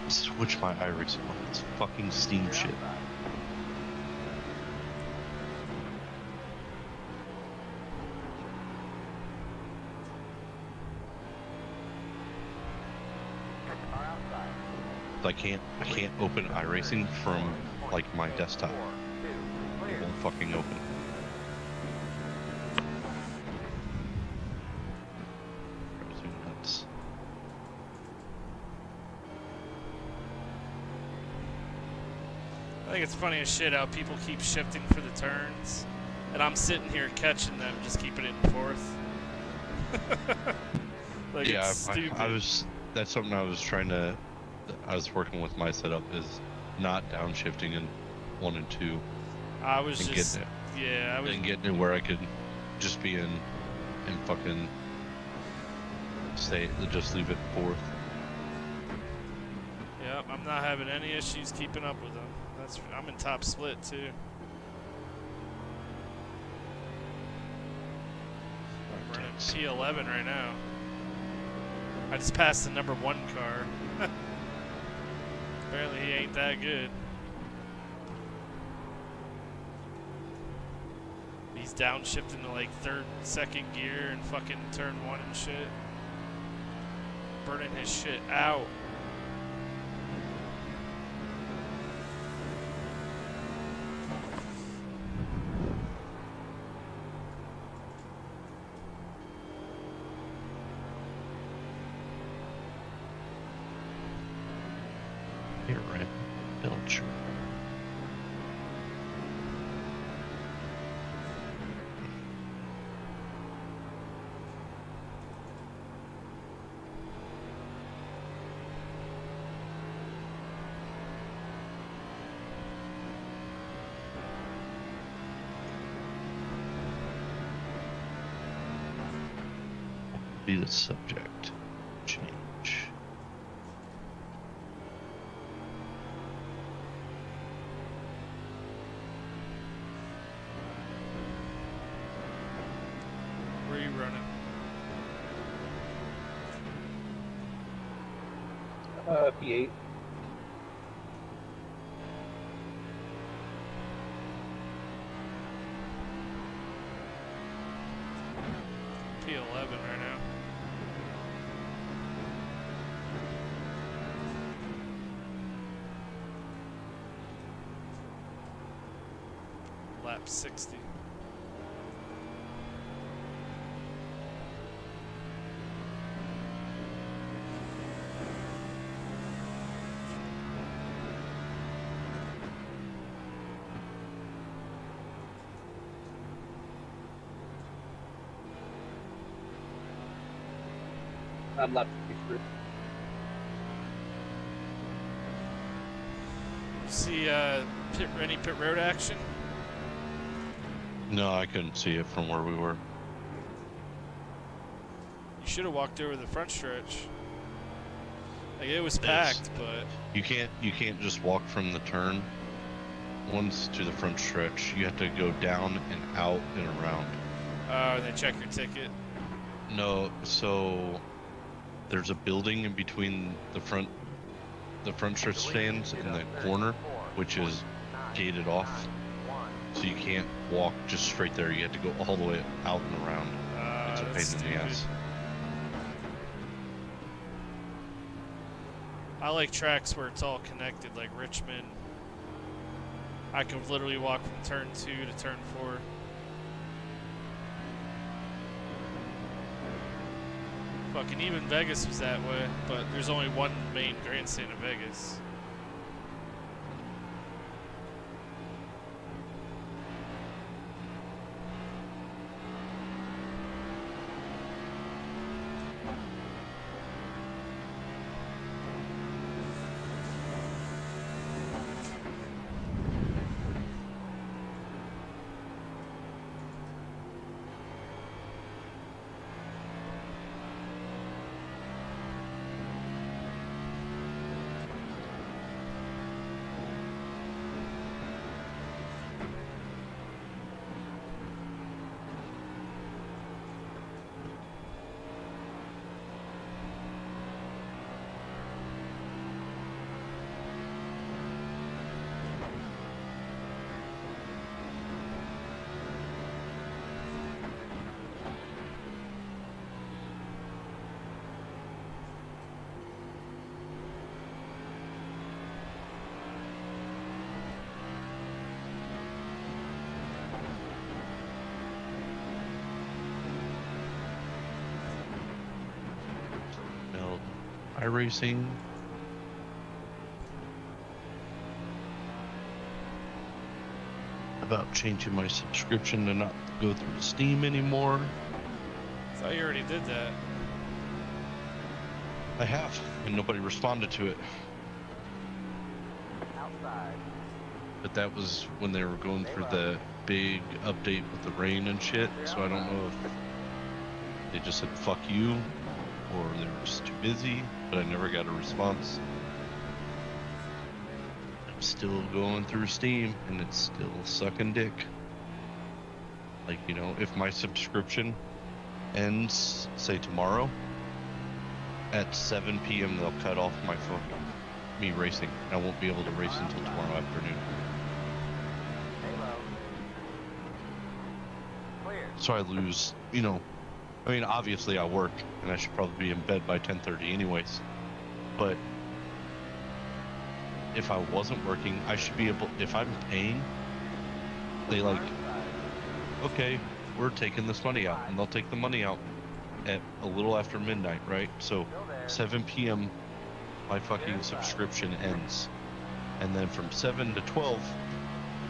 switch my Iracing on this fucking Steam shit. I can't open iRacing from like my desktop. It won't fucking open. Drives me nuts. I think it's funny as shit how people keep shifting for the turns, and I'm sitting here catching them, just keeping it in fourth. Like, Yeah, it's stupid. that's something I was working with my setup is not downshifting in 1 and 2. I was and just, getting it, yeah, I was. and getting it where I could just be in and fucking just leave it in 4th. Yep, I'm not having any issues keeping up with them. I'm in top split too. I'm running P11 right now. I just passed the number 1 car. Apparently he ain't that good. He's downshifting to like 3rd, 2nd gear and fucking turn 1 and shit. Burning his shit out. be the subject. Change. Where are you running? P8. P11 right now. Lap 60. I'm left 53. See any pit road action? No, I couldn't see it from where we were. You should have walked over the front stretch. Like it was packed, but You can't just walk from the turn once to the front stretch. You have to go down and out and around. and they check your ticket. No, so there's a building in between the front stretch stands and the corner, which is gated off. So you can't walk just straight there. You have to go all the way out and around. It's a pain in the ass. I like tracks where it's all connected, like Richmond. I can literally walk from turn 2 to turn 4. Fucking even Vegas was that way, but there's only one main grandstand in Vegas. Iracing. About changing my subscription to not go through Steam anymore. I thought you already did that. I have, and nobody responded to it. Outside. But that was when they were going through the big update with the rain and shit, so I don't know if they just said fuck you, or they were just too busy, but I never got a response. I'm still going through Steam, and it's still sucking dick. Like, you know, if my subscription ends, say tomorrow, at 7 p.m. they'll cut off my phone, me racing. I won't be able to race until tomorrow afternoon. Halo. Clear. So I lose, you know, I mean, obviously I work, and I should probably be in bed by 10:30 anyways. But if I wasn't working, I should be able, if I'm paying, they like, okay, we're taking this money out, and they'll take the money out at a little after midnight, right? So 7 p.m. my fucking subscription ends. And then from 7 to 12,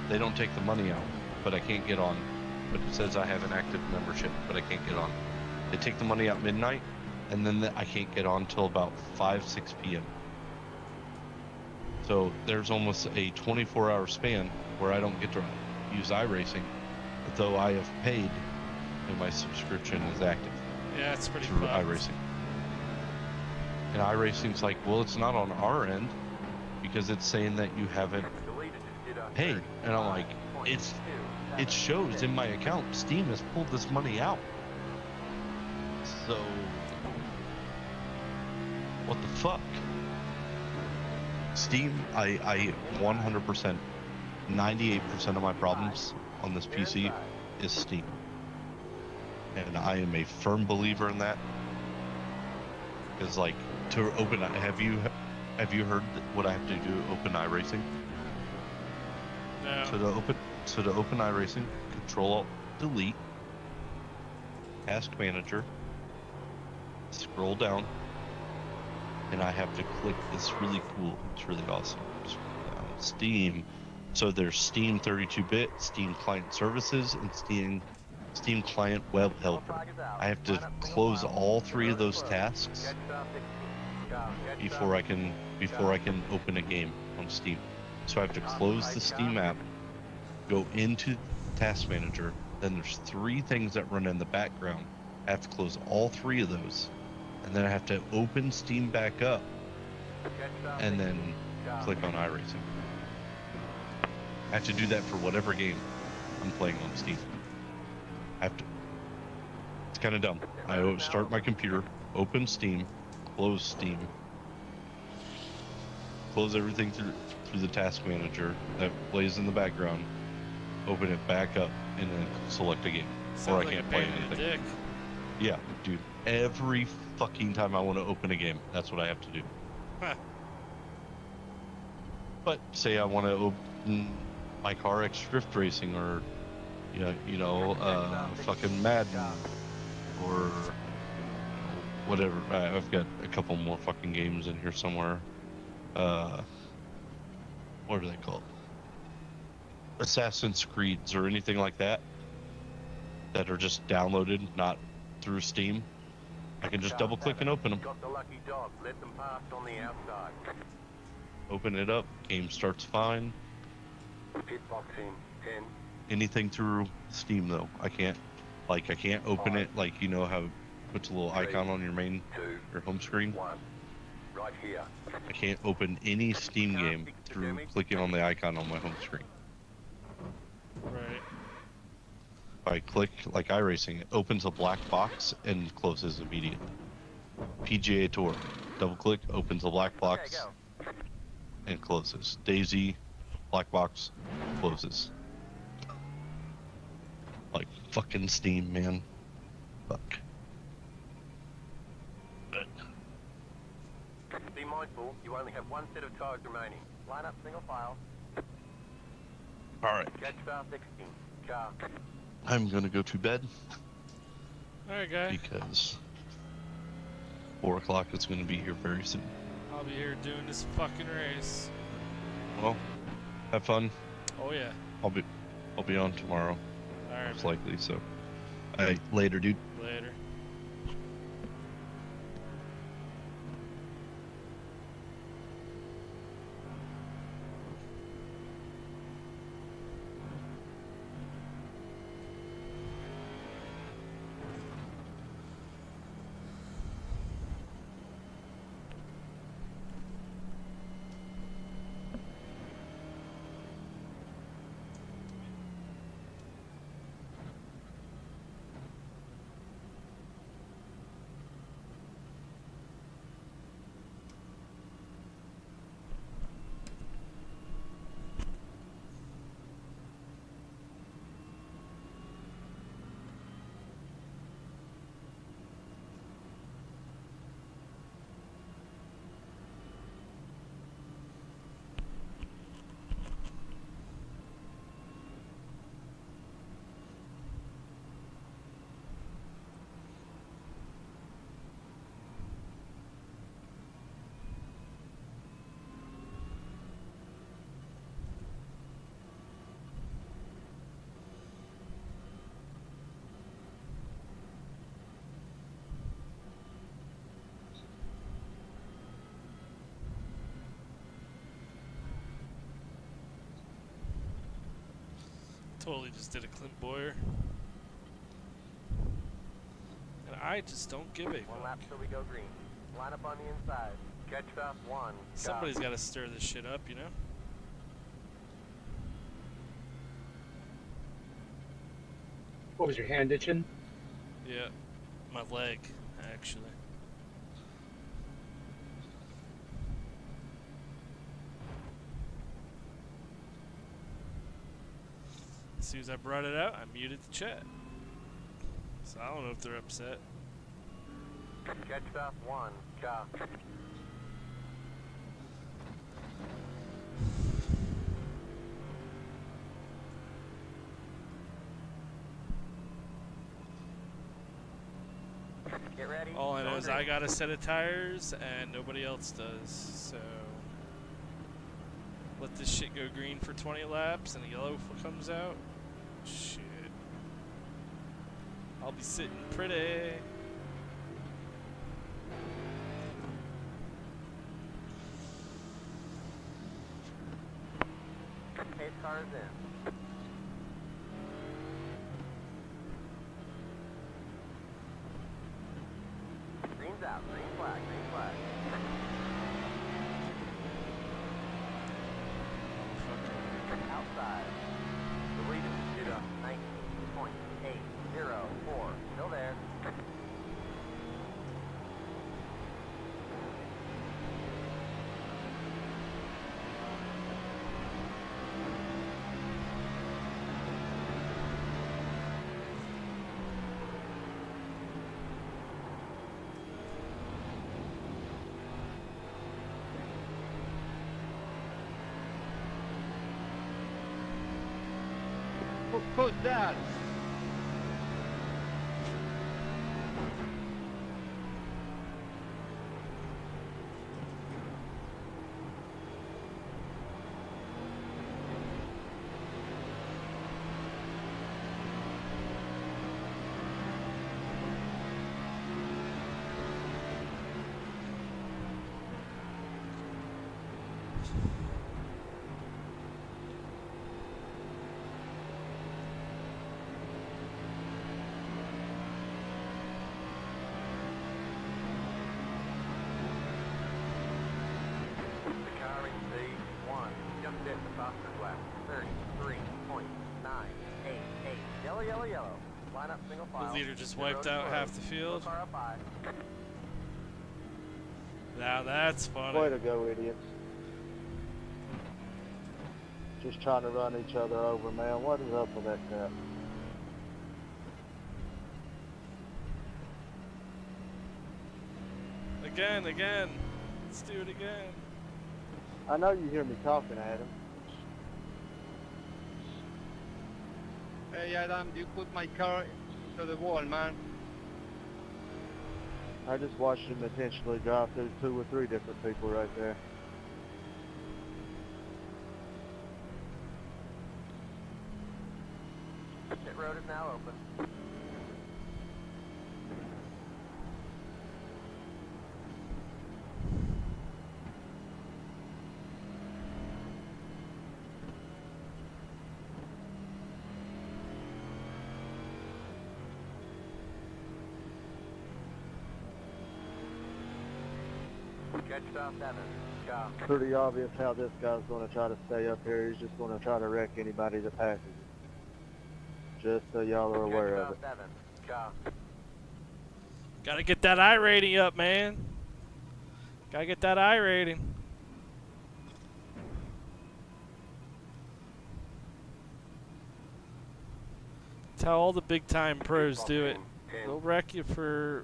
they don't take the money out, but I can't get on. But it says I have an active membership, but I can't get on. They take the money out midnight, and then I can't get on till about 6 p.m. So there's almost a 24-hour span where I don't get to use iRacing, though I have paid and my subscription is active. Yeah, it's pretty through fucked. iRacing. And iRacing's like, well, it's not on our end because it's saying that you haven't paid. And I'm like, it shows in my account. Steam has pulled this money out. So, what the fuck? Steam, I 100%, 98% of my problems on this PC is Steam. And I am a firm believer in that. Because, like, to open, have you heard what I have to do to open iRacing? No. So to open iRacing, Control-Alt-Delete, Task Manager, scroll down, and I have to click this really cool, it's really awesome. Scroll down, Steam. So there's Steam 32-bit, Steam Client Services, and Steam Client Web Helper. I have to close all three of those tasks before I can open a game on Steam. So I have to close the Steam app, go into Task Manager, then there's three things that run in the background. I have to close all three of those, and then I have to open Steam back up, and then click on iRacing. I have to do that for whatever game I'm playing on Steam. I have to. It's kind of dumb. I start my computer, open Steam, close Steam, close everything through the Task Manager that plays in the background, open it back up, and then select a game. Sounds or I like can't a play pain in the anything. dick. Yeah, dude. Every fucking time I want to open a game, that's what I have to do. Huh. But say I want to open my car X Drift Racing or fucking Madden or whatever. I've got a couple more fucking games in here somewhere. What are they called? Assassin's Creeds or anything like that that are just downloaded, not through Steam. I can just double click and open them. Got the lucky dog. Let them pass on the outside. Open it up. Game starts fine. Pit box in 10. Anything through Steam though, I can't open it like you know how it puts a little icon on your home screen. 1. Right here. I can't open any Steam game through clicking on the icon on my home screen. Right. If I click like iRacing, it opens a black box and closes immediately. PGA Tour, double click, opens a black box and closes. Daisy, black box, closes. Like fucking Steam, man. Fuck. Be mindful, you only have one set of tires remaining. Line up single file. Alright. Catch star 16. Car. I'm gonna go to bed Alright, guy. because 4 o'clock is gonna be here very soon. I'll be here doing this fucking race. Well, have fun. Oh yeah. I'll be on tomorrow, Alright. most likely, so. Alright, later, dude. Later. Totally just did a Clint Boyer. And I just don't give a One fuck. lap till we go green. Line up on the inside. Catch fast 1. Somebody's got to stir this shit up, you know? What was your hand itching? Yeah. My leg, actually. As soon as I brought it out, I muted the chat. So I don't know if they're upset. Catch fast 1. Get ready. All I know Going is I green. got a set of tires and nobody else does. So let this shit go green for 20 laps and a yellow comes out. Shit. I'll be sitting pretty. Pace car is in. Green's out. Green flag. Green flag. Outside. The lead is 19.804. Still there. Who's that? The car in C1 just hit the fastest lap. 33.988. Yellow, yellow, yellow. Line up single file. The leader just Pit road wiped is out closed. half the field. Car up high. Now that's funny. Way to go, idiots. Just trying to run each other over, man. What is up with that crap? Again. Let's do it again. I know you hear me talking, Adam. Hey Adam, you put my car to the wall, man. I just watched him intentionally drive through 2 or 3 different people right there. Pit road is now open. Catch stop 7. Go. Pretty obvious how this guy's going to try to stay up here. He's just going to try to wreck anybody that passes him. Just so y'all are aware of it. 7. Go. Gotta get that I rating up, man. Gotta get that I rating. That's how all the big time pros do it. They'll wreck you for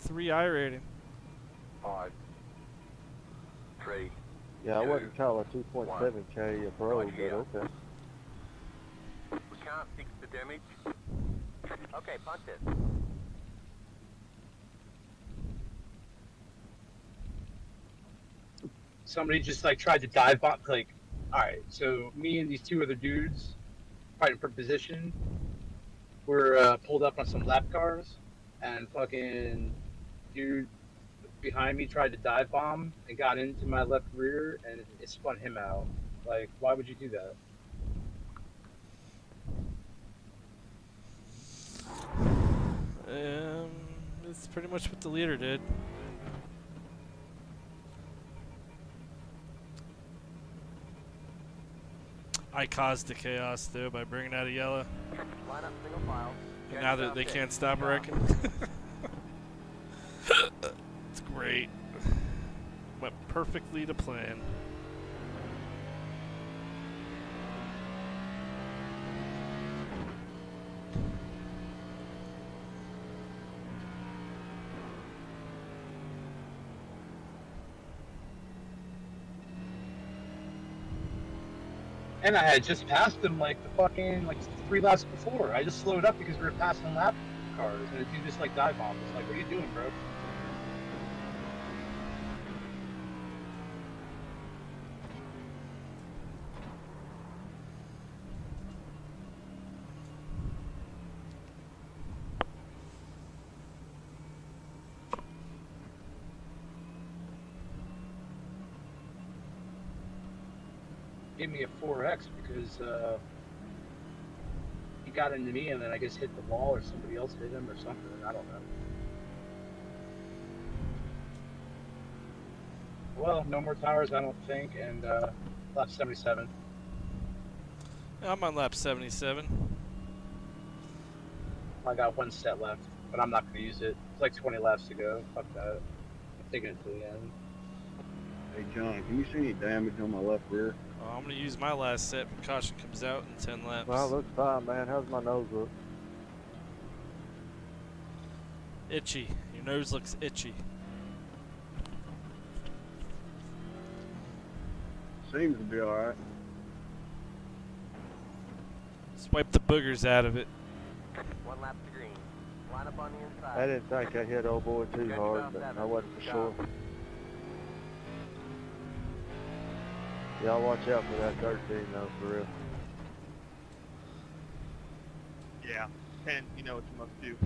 3 I rating. 5. 3. Yeah, I wouldn't call a 2.7K a pro, but okay. We can't fix the damage. Okay, punch it. Somebody just like tried to dive bomb. Like, all right, so me and these 2 other dudes fighting for position. We're pulled up on some lap cars, and fucking dude behind me tried to dive bomb and got into my left rear, and it spun him out. Like, why would you do that? pretty much what the leader did. I caused the chaos though by bringing out a yellow. Line up single file. And now that they can't stop wrecking. It's great. Went perfectly to plan. And I had just passed him like the fucking 3 laps before. I just slowed up because we were passing lap cars, and the dude just like dive bombed. It's like, what are you doing, bro? Gave me a 4X because he got into me and then I guess hit the wall or somebody else hit him or something. I don't know. Well, no more tires, I don't think, and lap 77. I'm on lap 77. I got 1 set left, but I'm not going to use it. It's like 20 laps to go. Fuck that. I'm taking it to the end. Hey John, can you see any damage on my left rear? Oh, I'm gonna use my last set when caution comes out in 10 laps. Well, looks fine, man. How's my nose look? Itchy. Your nose looks itchy. Seems to be alright. Swipe the boogers out of it. 1 lap to green. Line up on the inside. I didn't think I hit old boy too hard, but I wasn't for sure. Y'all watch out for that 13 though, for real. Yeah. 10, you know what you must do.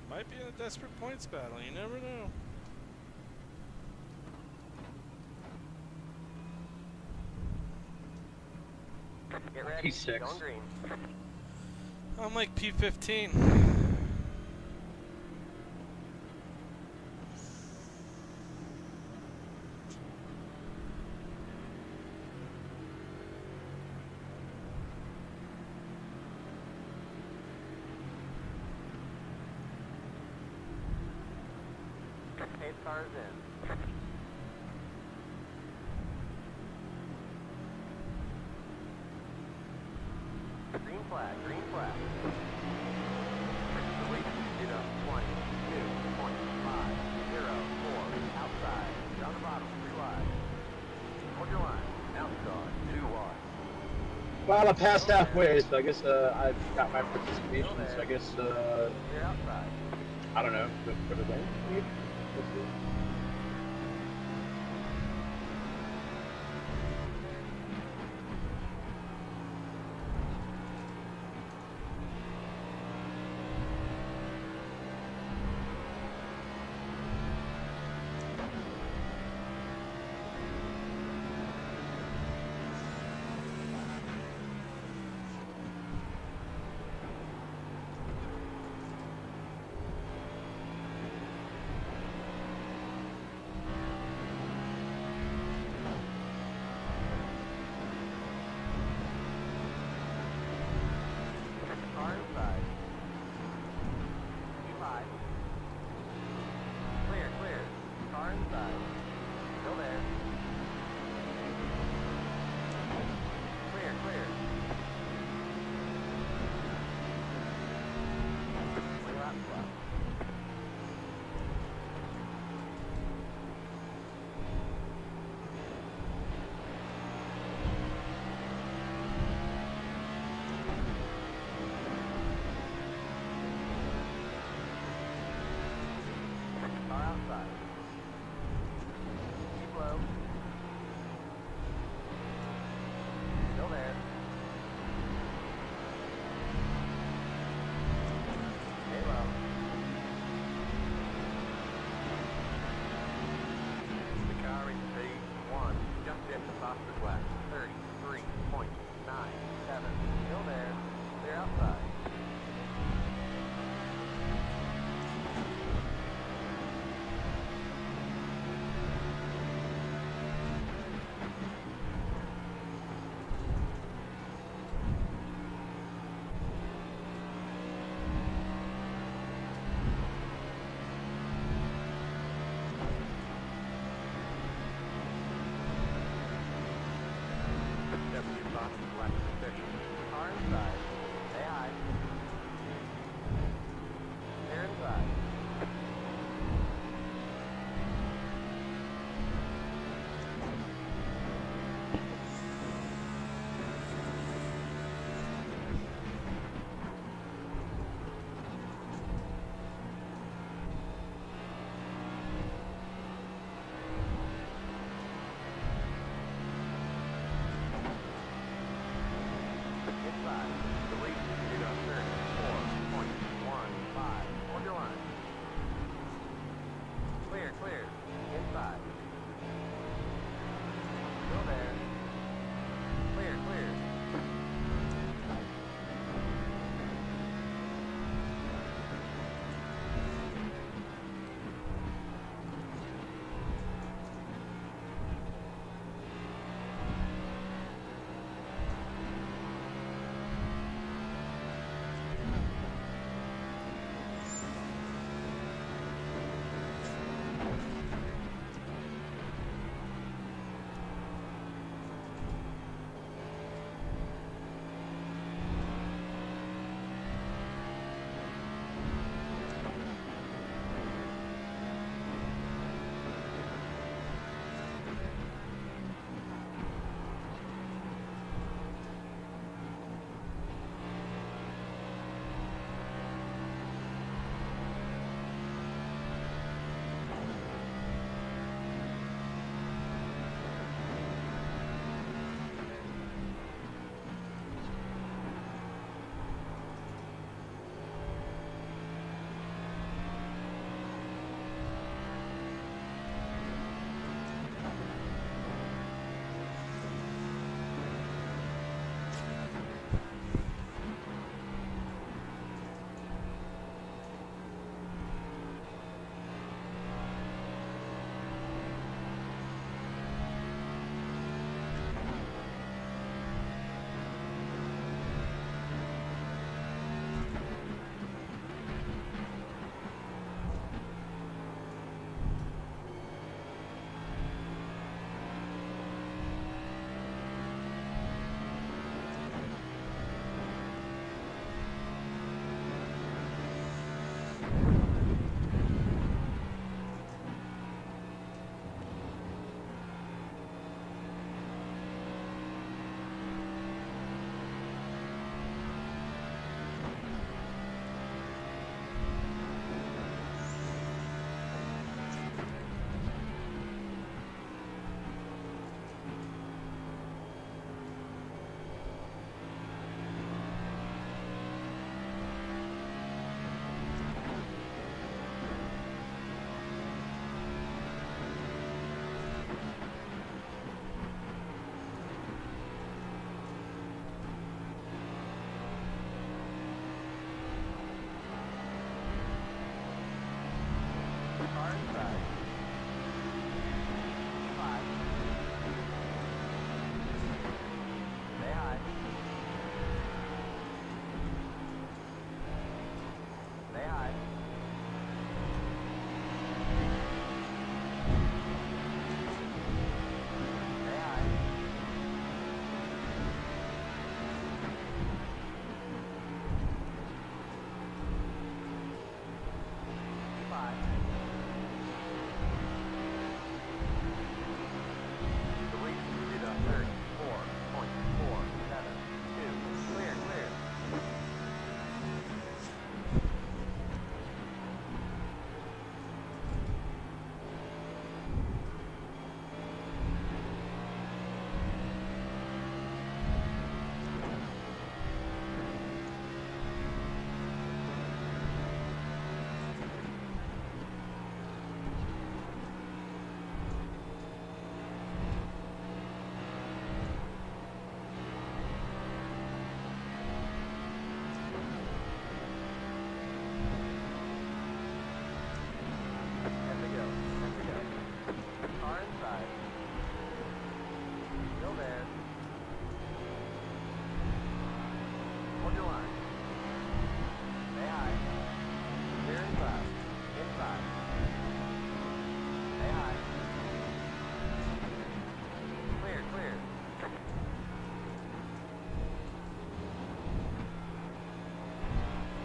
Might be in a desperate points battle, you never know. Get ready. P6. Going green. I'm like P15. Pace cars in. Green flag, green flag. Wait, 0, 20, 2.5, 0, 4, outside, down the bottom, 3 wide. Hold your line, outside, 2 wide. Well, I passed halfway, so I guess I've got my participation. So I guess, You're outside. I don't know, for the win, maybe? We'll see.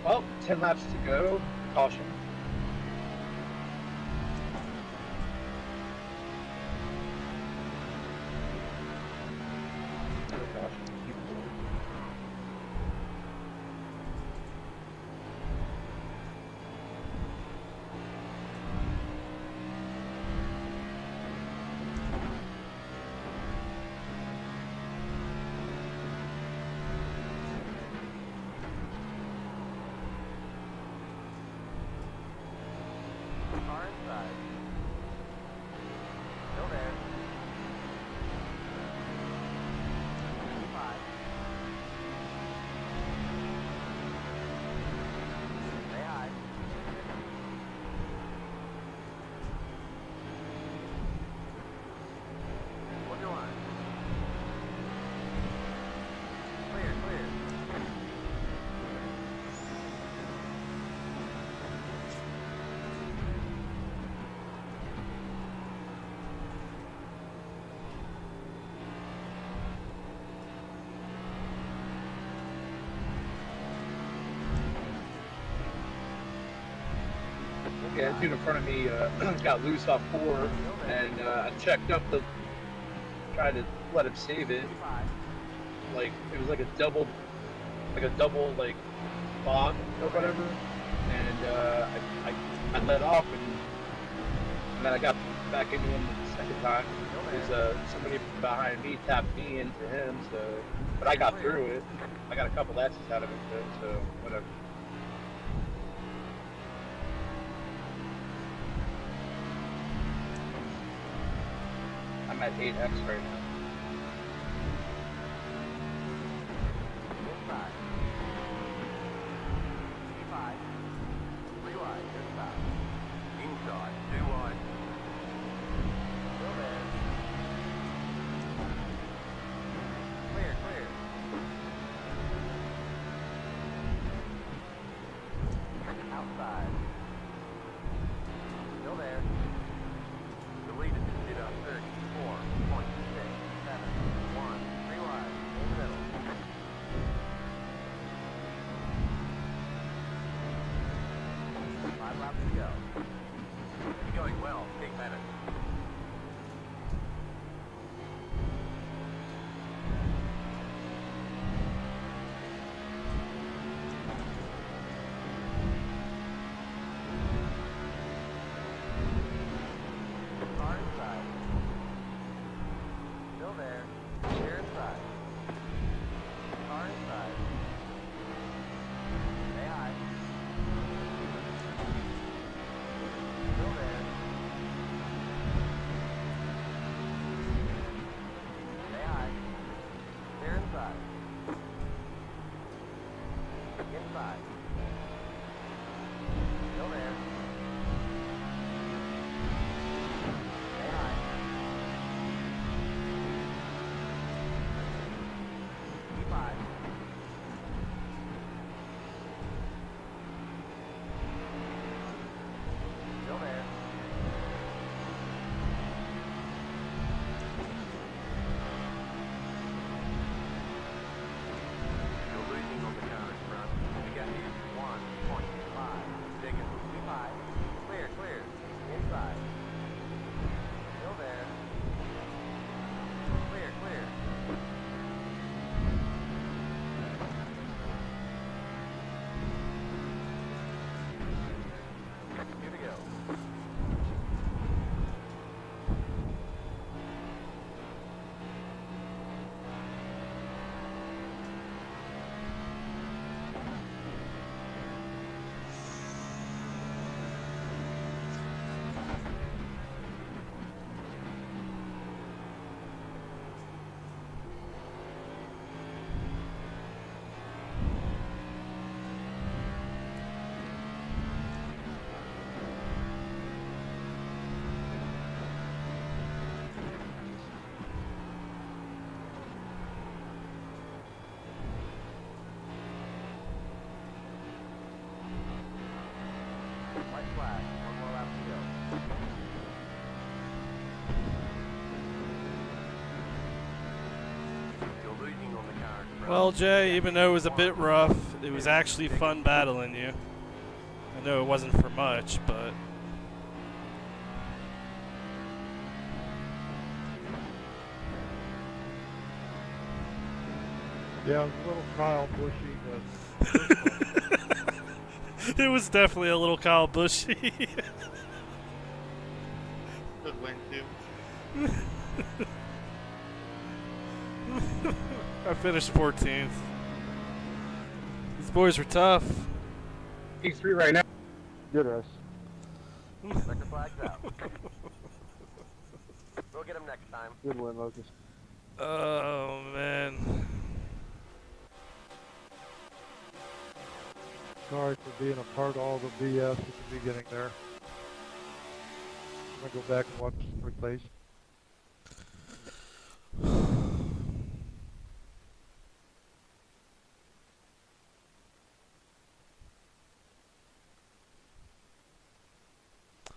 Well, 10 laps to go. Caution. Car inside. Still there. 5. Stay high. Hold your line. Clear, clear. Yeah, the dude in front of me got loose off 4, and I checked up the, tried to let him save it. Like it was like a double like bog or whatever, and I let off, and then I got back into him the second time. Because somebody behind me tapped me into him, so but I got through it. I got a couple latches out of it, so whatever. I'm at 8x right now. Inside. P5. 3 wide, just stop. Inside, 2 wide. Still there. Clear, clear. Outside. Still there. Deleted. Did up 34.671. 3 wide. In the middle. 5 laps to go. It's going well. Take minutes. Car inside. Still there. Clear inside. Car inside. Stay high. Still there. Stay high. Clear inside. Inside. Still there. Stay high. P5. Still there. You're losing on the car in front. We got you 1.5. Taking P5. Well, Jay, even though it was a bit rough, it was actually fun battling you. I know it wasn't for much, but... Yeah, it was a little Kyle Bushy, but It was definitely a little Kyle Bushy. Good win too. I finished 14th. These boys were tough. P3 right now. Good race. Sector flag's out. We'll get him next time. Good win, Lucas. Oh, man. sorry for being a part of all the BS at the beginning there. I'm gonna go back and watch the replays.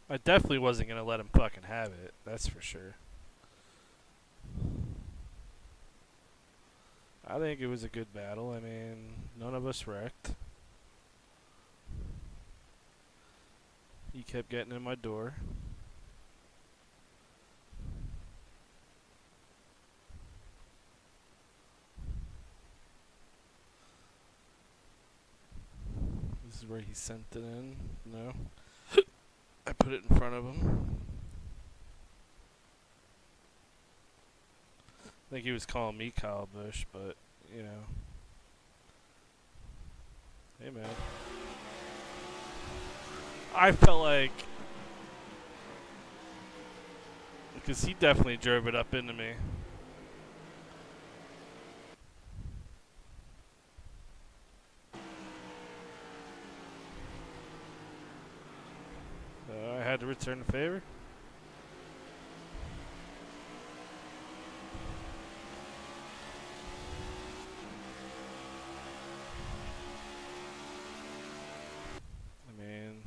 I definitely wasn't going to let him fucking have it. That's for sure. I think it was a good battle. I mean, none of us wrecked. He kept getting in my door. This is where he sent it in. No. I put it in front of him. I think he was calling me Kyle Busch, but, you know. Hey, man. I felt like... because he definitely drove it up into me. So I had to return the favor. I mean,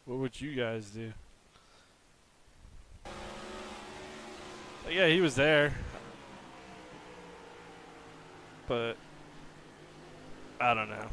what would you guys do? But yeah, he was there. But I don't know.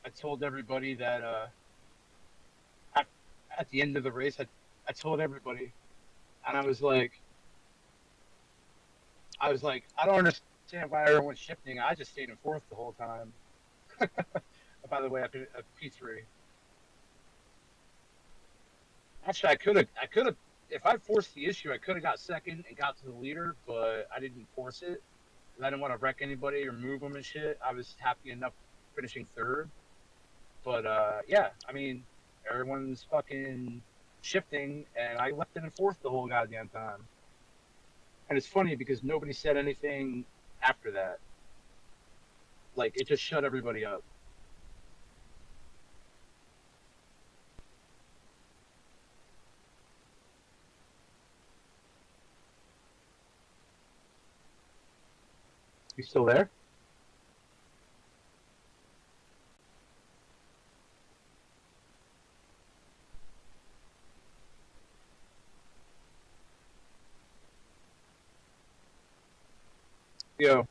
I told everybody that at the end of the race, I told everybody, and I was like, I don't understand why everyone's shifting. I just stayed in fourth the whole time. By the way, at P3. Actually, I could have if I forced the issue, I could have got second and got to the leader, but I didn't force it. I didn't want to wreck anybody or move them and shit. I was happy enough finishing third. But yeah, I mean, everyone's fucking shifting, and I left it in fourth the whole goddamn time. And it's funny because nobody said anything after that. Like, it just shut everybody up. You still there? Yo.